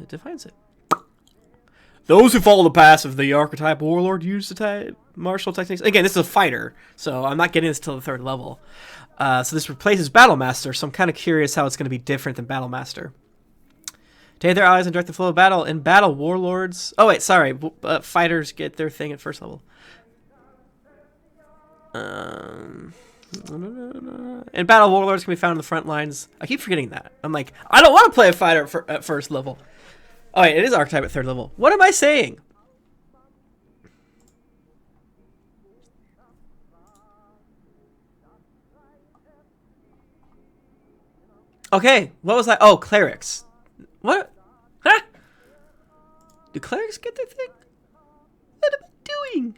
defines it. Those who follow the path of the archetype Warlord use the martial techniques. Again, this is a fighter, so I'm not getting this till the 3rd level. So this replaces Battle Master, so I'm kind of curious how it's going to be different than Battle Master. Take their allies and direct the flow of battle. In battle, Warlords... Oh, wait, sorry. Fighters get their thing at 1st level. In battle, Warlords can be found in the front lines. I keep forgetting that. I'm like, I don't want to play a fighter at 1st level. Oh, wait, it is archetype at 3rd level. What am I saying? Okay, what was that? Oh, clerics. What? Huh? Do clerics get their thing? What am I doing?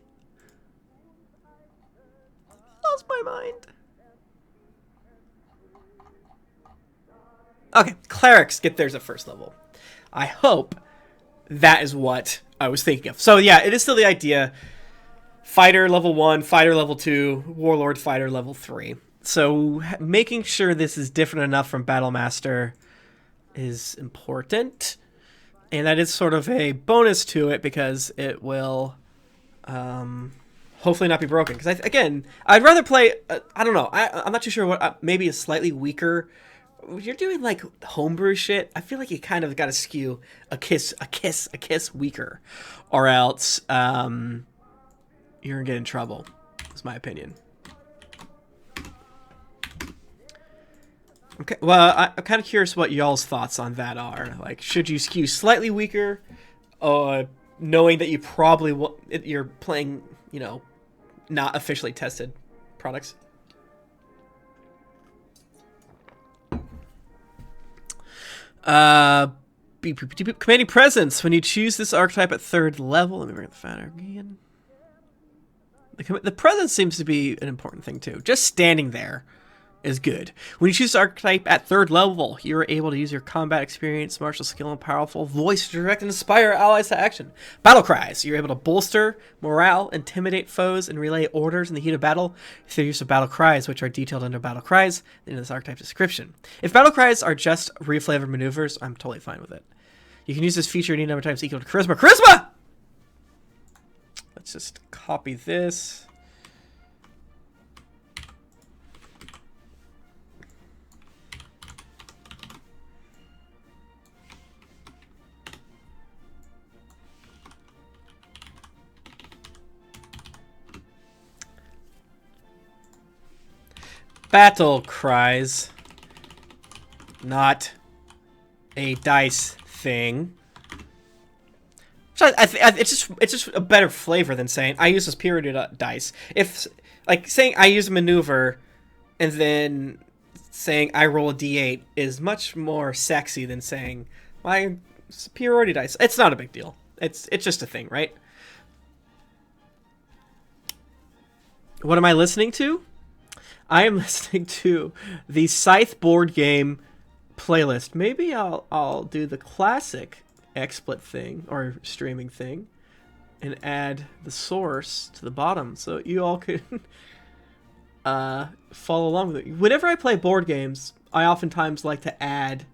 Lost my mind. Okay, clerics get theirs at 1st level. I hope that is what I was thinking of. So yeah, it is still the idea. Fighter level 1, fighter level 2, warlord fighter level 3. So making sure this is different enough from Battle Master is important. And that is sort of a bonus to it because it will hopefully not be broken. Because, again, I'd rather play, I don't know, I'm not too sure what, maybe a slightly weaker. You're doing, like, homebrew shit. I feel like you kind of got to skew a kiss weaker. Or else you're going to get in trouble, is my opinion. Okay, well, I'm kind of curious what y'all's thoughts on that are. Like, should you skew slightly weaker, knowing that you probably you're playing, you know, not officially tested products? Commanding presence. When you choose this archetype at 3rd level, let me bring up the fighter again. The presence seems to be an important thing too. Just standing there is good. When you choose archetype at 3rd level, you are able to use your combat experience, martial skill, and powerful voice to direct and inspire allies to action. Battle cries. You're able to bolster morale, intimidate foes, and relay orders in the heat of battle through the use of battle cries, which are detailed under battle cries in this archetype description. If battle cries are just reflavored maneuvers, I'm totally fine with it. You can use this feature any number of times equal to charisma. Charisma! Let's just copy this. Battle cries, not a dice thing. It's just a better flavor than saying I use this period dice. If like saying I use a maneuver, and then saying I roll a d8 is much more sexy than saying my superiority dice. It's not a big deal. It's just a thing, right? What am I listening to? I am listening to the Scythe board game playlist. Maybe I'll do the classic XSplit thing or streaming thing and add the source to the bottom so you all could follow along with it. Whenever I play board games, I oftentimes like to add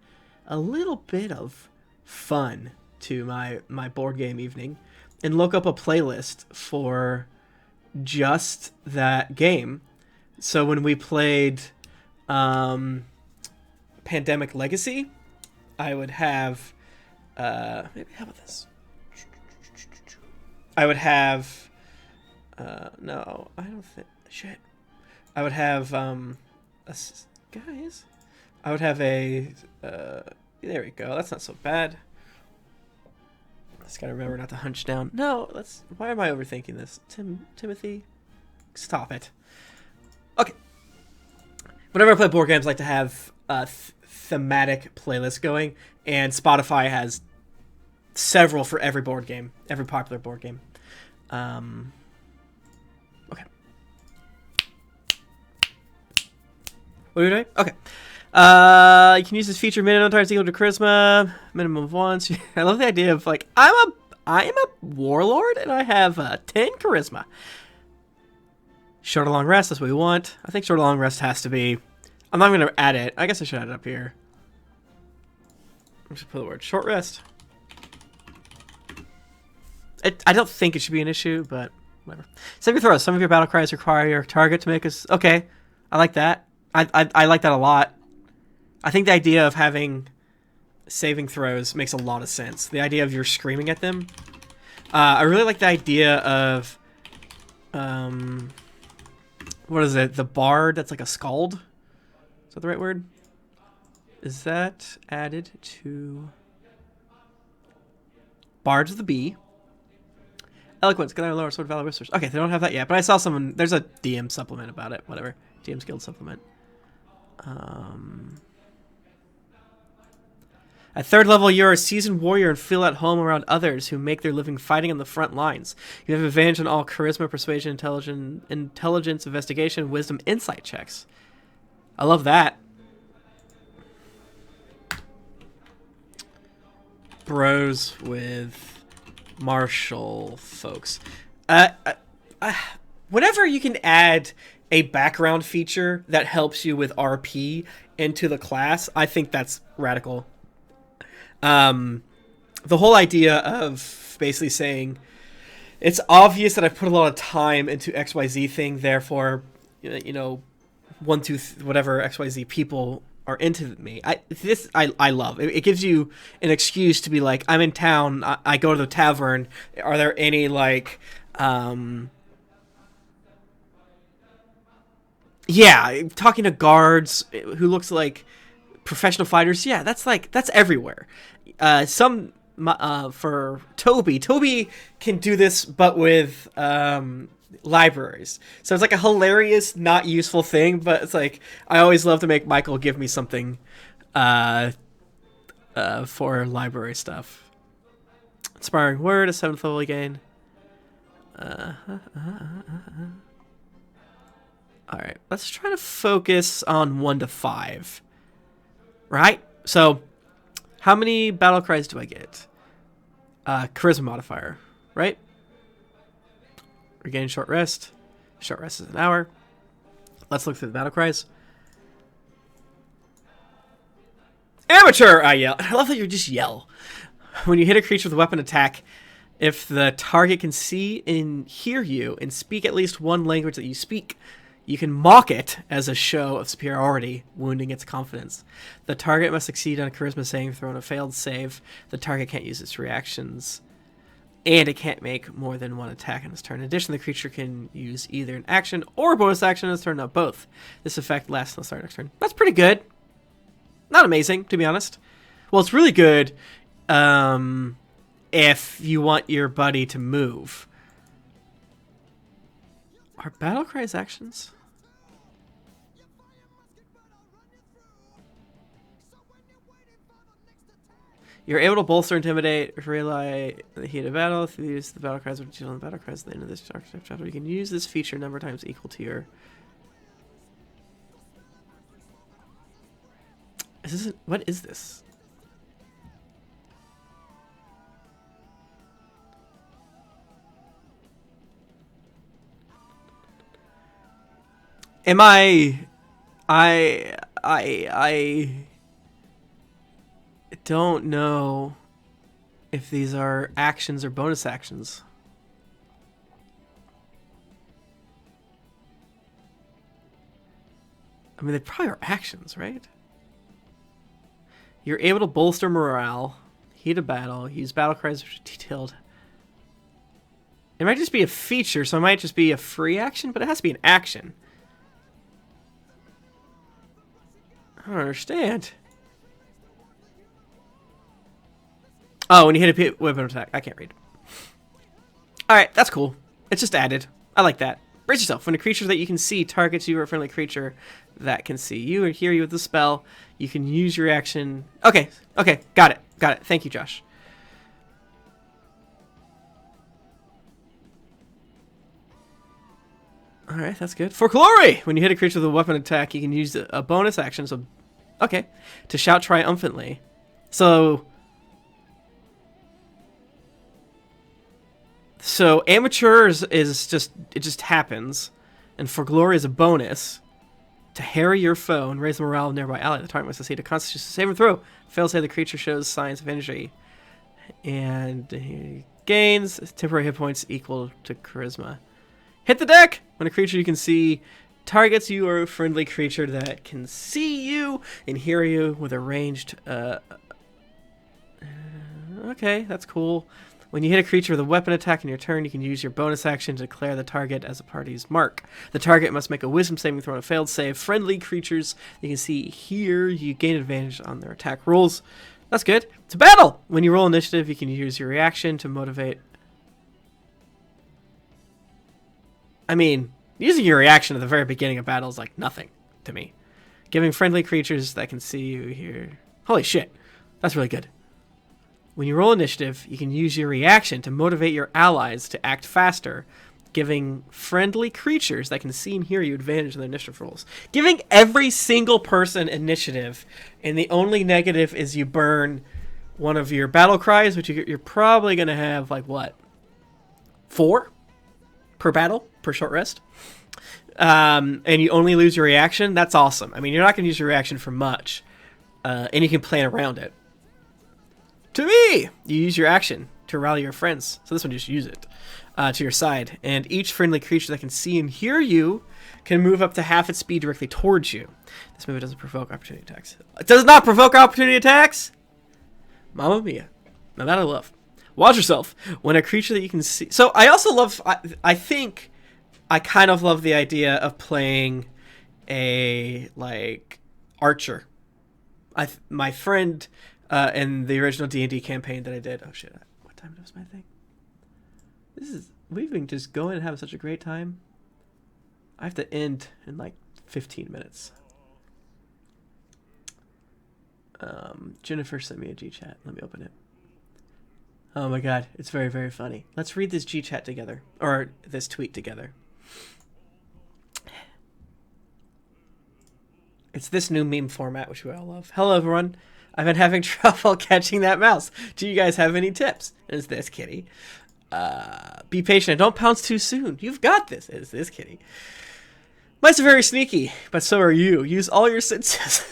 a little bit of fun to my board game evening and look up a playlist for just that game. So when we played Pandemic Legacy, I would have maybe how about this? I would have no, I don't think shit. I would have guys. I would have a there we go. That's not so bad. Just gotta remember not to hunch down. No, let's. Why am I overthinking this? Timothy, stop it. Okay. Whenever I play board games, I like to have a thematic playlist going, and Spotify has several for every board game, every popular board game. Okay. What are we doing? Okay. You can use this feature minimum times equal to charisma, minimum of 1. So I love the idea of like I am a warlord and I have 10 charisma. Short or long rest, that's what we want. I think short or long rest has to be. I'm not going to add it. I guess I should add it up here. I'm just put the word short rest. I don't think it should be an issue, but whatever. Saving throws. Some of your battle cries require your target to make us. Okay, I like that. I like that a lot. I think the idea of having saving throws makes a lot of sense. The idea of you're screaming at them. I really like the idea of what is it? The bard that's like a skald? Is that the right word? Is that added to Bards of the Bee? Eloquence, get our lower sword valor whispers. Okay, they don't have that yet, but I saw someone. There's a DM supplement about it. Whatever. DM's Guild supplement. At third level, you're a seasoned warrior and feel at home around others who make their living fighting on the front lines. You have advantage on all charisma, persuasion, intelligence, investigation, wisdom, insight checks. I love that. Bros with martial folks. Whenever you can add a background feature that helps you with RP into the class, I think that's radical. The whole idea of basically saying it's obvious that I've put a lot of time into XYZ thing, therefore, you know, whatever XYZ people are into me. I love. It gives you an excuse to be like, I'm in town, I go to the tavern. Are there any like yeah, talking to guards who looks like professional fighters. Yeah, that's everywhere. For Toby can do this, but with libraries. So it's like a hilarious, not useful thing, but it's like I always love to make Michael give me something for library stuff. Inspiring word, a 7th level again. All right, let's try to focus on 1 to 5. Right? So, how many battle cries do I get? Charisma modifier, right? Regain short rest. Short rest is an hour. Let's look through the battle cries. Amateur! I yell. I love that you just yell. When you hit a creature with a weapon attack, if the target can see and hear you and speak at least one language that you speak, you can mock it as a show of superiority, wounding its confidence. The target must succeed on a charisma saving throw on a failed save. The target can't use its reactions, and it can't make more than one attack in its turn. In addition, the creature can use either an action or a bonus action in its turn, not both. This effect lasts until the start of next turn. That's pretty good. Not amazing, to be honest. Well, it's really good if you want your buddy to move. Are battle cries actions? You're able to bolster, intimidate, rely the heat of battle. If you use the battle cries, which you on the battle cries at the end of this chapter, you can use this feature a number of times equal to your. What is this? Am I don't know if these are actions or bonus actions. I mean, they probably are actions, right? You're able to bolster morale, heat of battle, use battle cries which are detailed. It might just be a feature, so it might just be a free action, but it has to be an action. I don't understand. Oh, when you hit a weapon attack. I can't read. Alright, that's cool. It's just added. I like that. Brace yourself. When a creature that you can see targets you or a friendly creature that can see you or hear you with the spell, you can use your action. Okay, okay, got it. Got it. Thank you, Josh. Alright, that's good. For glory! When you hit a creature with a weapon attack, you can use a bonus action, so... Okay. To shout triumphantly. So amateurs is just... It just happens. And for glory is a bonus. To harry your foe and raise the morale of nearby ally. The target must succeed a constitution saving throw. Fail say the creature shows signs of injury. And he gains temporary hit points equal to charisma. Hit the deck! When a creature you can see targets you or a friendly creature that can see you and hear you with a ranged... okay, that's cool. When you hit a creature with a weapon attack in your turn, you can use your bonus action to declare the target as a party's mark. The target must make a wisdom saving throw on a failed save. Friendly creatures you can see here, you gain advantage on their attack rolls. That's good. It's a battle! When you roll initiative, you can use your reaction to motivate... I mean, using your reaction at the very beginning of battle is like nothing to me. Giving friendly creatures that can see you here... Holy shit. That's really good. When you roll initiative, you can use your reaction to motivate your allies to act faster, giving friendly creatures that can see and hear you advantage in their initiative rolls. Giving every single person initiative, and the only negative is you burn one of your battle cries, which you're probably going to have, like, what? 4 per battle, per short rest. And you only lose your reaction. That's awesome. I mean, you're not going to use your reaction for much, and you can plan around it. To me, you use your action to rally your friends. So this one, just use it to your side. And each friendly creature that can see and hear you can move up to half its speed directly towards you. This move doesn't provoke opportunity attacks. It does not provoke opportunity attacks? Mamma mia. Now that I love. Watch yourself. When a creature that you can see... So I also love... I think I kind of love the idea of playing a, like, archer. My friend... in the original D&D campaign that I did. Oh shit! What time was my thing? We've been just going and having such a great time. I have to end in like 15 minutes. Jennifer sent me a G-chat. Let me open it. Oh my god, it's very, very funny. Let's read this G-chat together, or this tweet together. It's this new meme format, which we all love. Hello, everyone. I've been having trouble catching that mouse. Do you guys have any tips? Is this kitty? Be patient. Don't pounce too soon. You've got this. Is this kitty? Mice are very sneaky, but so are you. Use all your senses.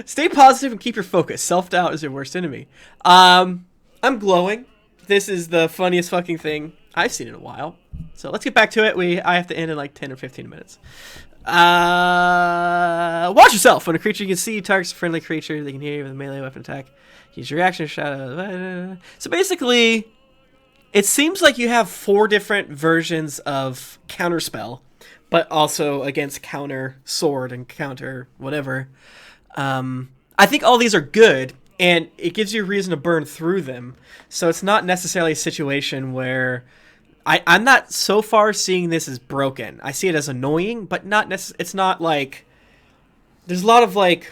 Stay positive and keep your focus. Self-doubt is your worst enemy. I'm glowing. This is the funniest fucking thing I've seen in a while. So let's get back to it. I have to end in like 10 or 15 minutes. Watch yourself. When a creature you can see targets a friendly creature, they can hear you with a melee weapon attack. Use your reaction shadow. So basically, it seems like you have 4 different versions of counterspell, but also against counter sword and counter whatever. I think all these are good, and it gives you a reason to burn through them. So it's not necessarily a situation where I'm not so far seeing this as broken. I see it as annoying, but not necessarily. It's not like there's a lot of like,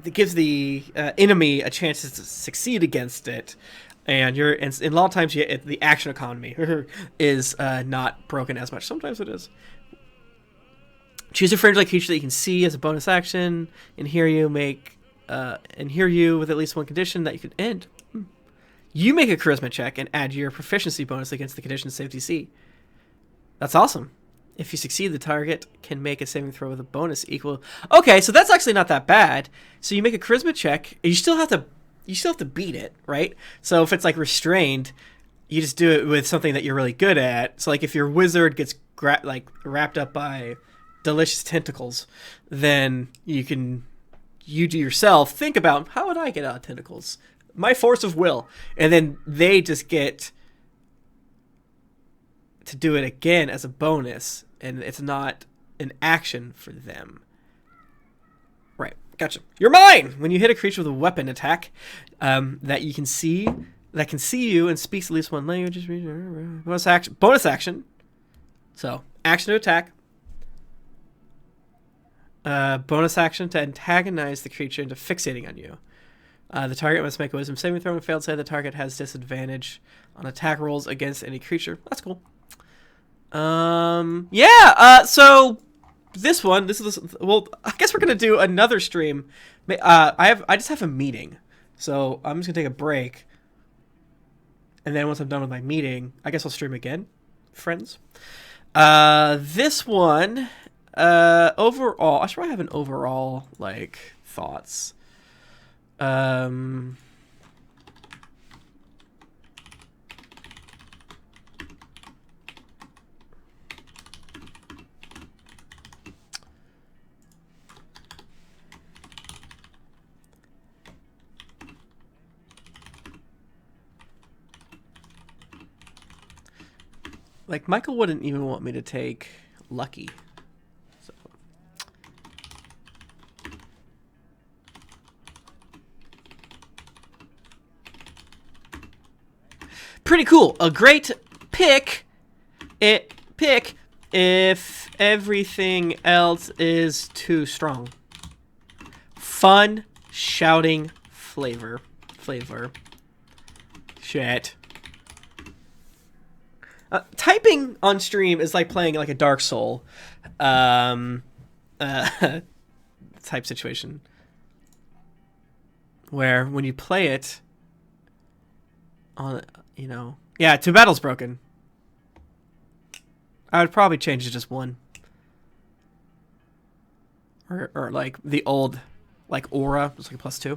it gives the enemy a chance to succeed against it. And in a lot of times, the action economy is not broken as much. Sometimes it is. Choose a friendly creature that you can see as a bonus action, and here you with at least one condition that you can end. You make a charisma check and add your proficiency bonus against the condition save DC. That's awesome. If you succeed, the target can make a saving throw with a bonus equal. Okay, so that's actually not that bad. So you make a charisma check. You still have to beat it, right? So if it's like restrained, you just do it with something that you're really good at. So like if your wizard gets wrapped up by delicious tentacles, then you do yourself think about, how would I get out of tentacles? My force of will. And then they just get to do it again as a bonus, and it's not an action for them. Right, gotcha. You're mine! When you hit a creature with a weapon attack that can see you and speaks at least one language, bonus action. So, action to attack. Bonus action to antagonize the creature into fixating on you. The target must make a wisdom saving throw, and failed save, the target has disadvantage on attack rolls against any creature. That's cool. So well, I guess we're gonna do another stream. I just have a meeting, so I'm just gonna take a break, and then once I'm done with my meeting, I guess I'll stream again, friends. This one, overall, I should probably have an overall thoughts. Michael wouldn't even want me to take Lucky. So. Pretty cool. A great pick. If everything else is too strong. Fun, shouting flavor. Shit. Typing on stream is like playing a Dark Soul type situation, where when you play it on, two battles broken. I would probably change it to just one, or like the old aura, just like a +2.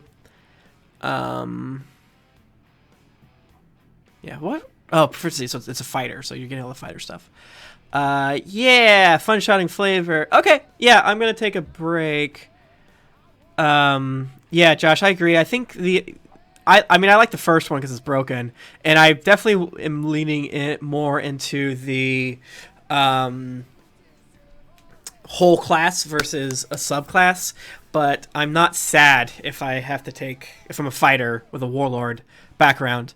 Yeah, what? Oh, proficiency, so it's a fighter, so you're getting all the fighter stuff. Yeah, fun shouting flavor. Okay, yeah, I'm gonna take a break. Yeah, Josh, I agree. I think I mean, I like the first one because it's broken, and I definitely am leaning more into the whole class versus a subclass. But I'm not sad if I'm a fighter with a warlord background.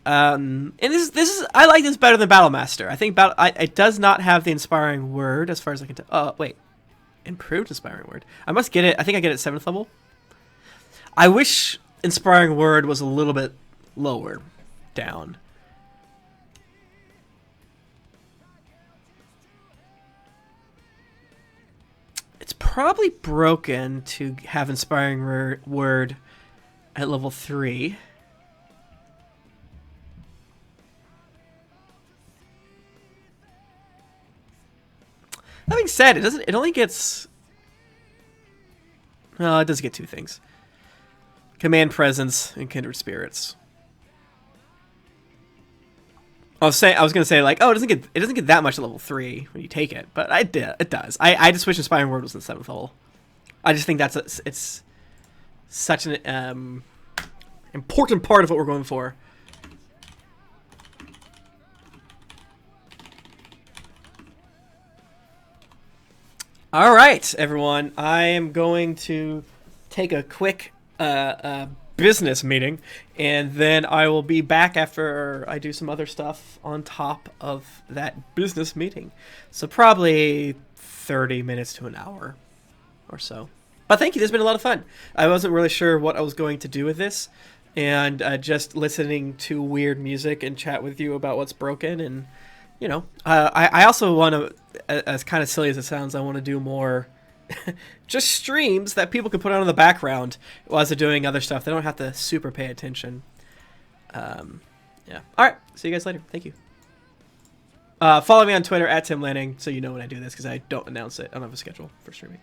And this is I like this better than Battlemaster. I think it does not have the inspiring word as far as I can tell. Oh wait, improved inspiring word. I must get it. I think I get it at 7th level. I wish inspiring word was a little bit lower down. It's probably broken to have inspiring word at level 3. That being said, it only gets... Well, it does get 2 things. Command Presence and Kindred Spirits. I was gonna say it doesn't get that much at level 3 when you take it, but it does. I just wish Inspiring Word was in 7th level. I just think it's such an important part of what we're going for. All right, everyone. I am going to take a quick business meeting, and then I will be back after I do some other stuff on top of that business meeting. So probably 30 minutes to an hour or so. But thank you. This has been a lot of fun. I wasn't really sure what I was going to do with this, and just listening to weird music and chat with you about what's broken. And I also want to, as kind of silly as it sounds, I want to do more just streams that people can put on in the background while they're doing other stuff. They don't have to super pay attention. Yeah. All right. See you guys later. Thank you. Follow me on Twitter at Tim Lanning so you know when I do this, because I don't announce it. I don't have a schedule for streaming.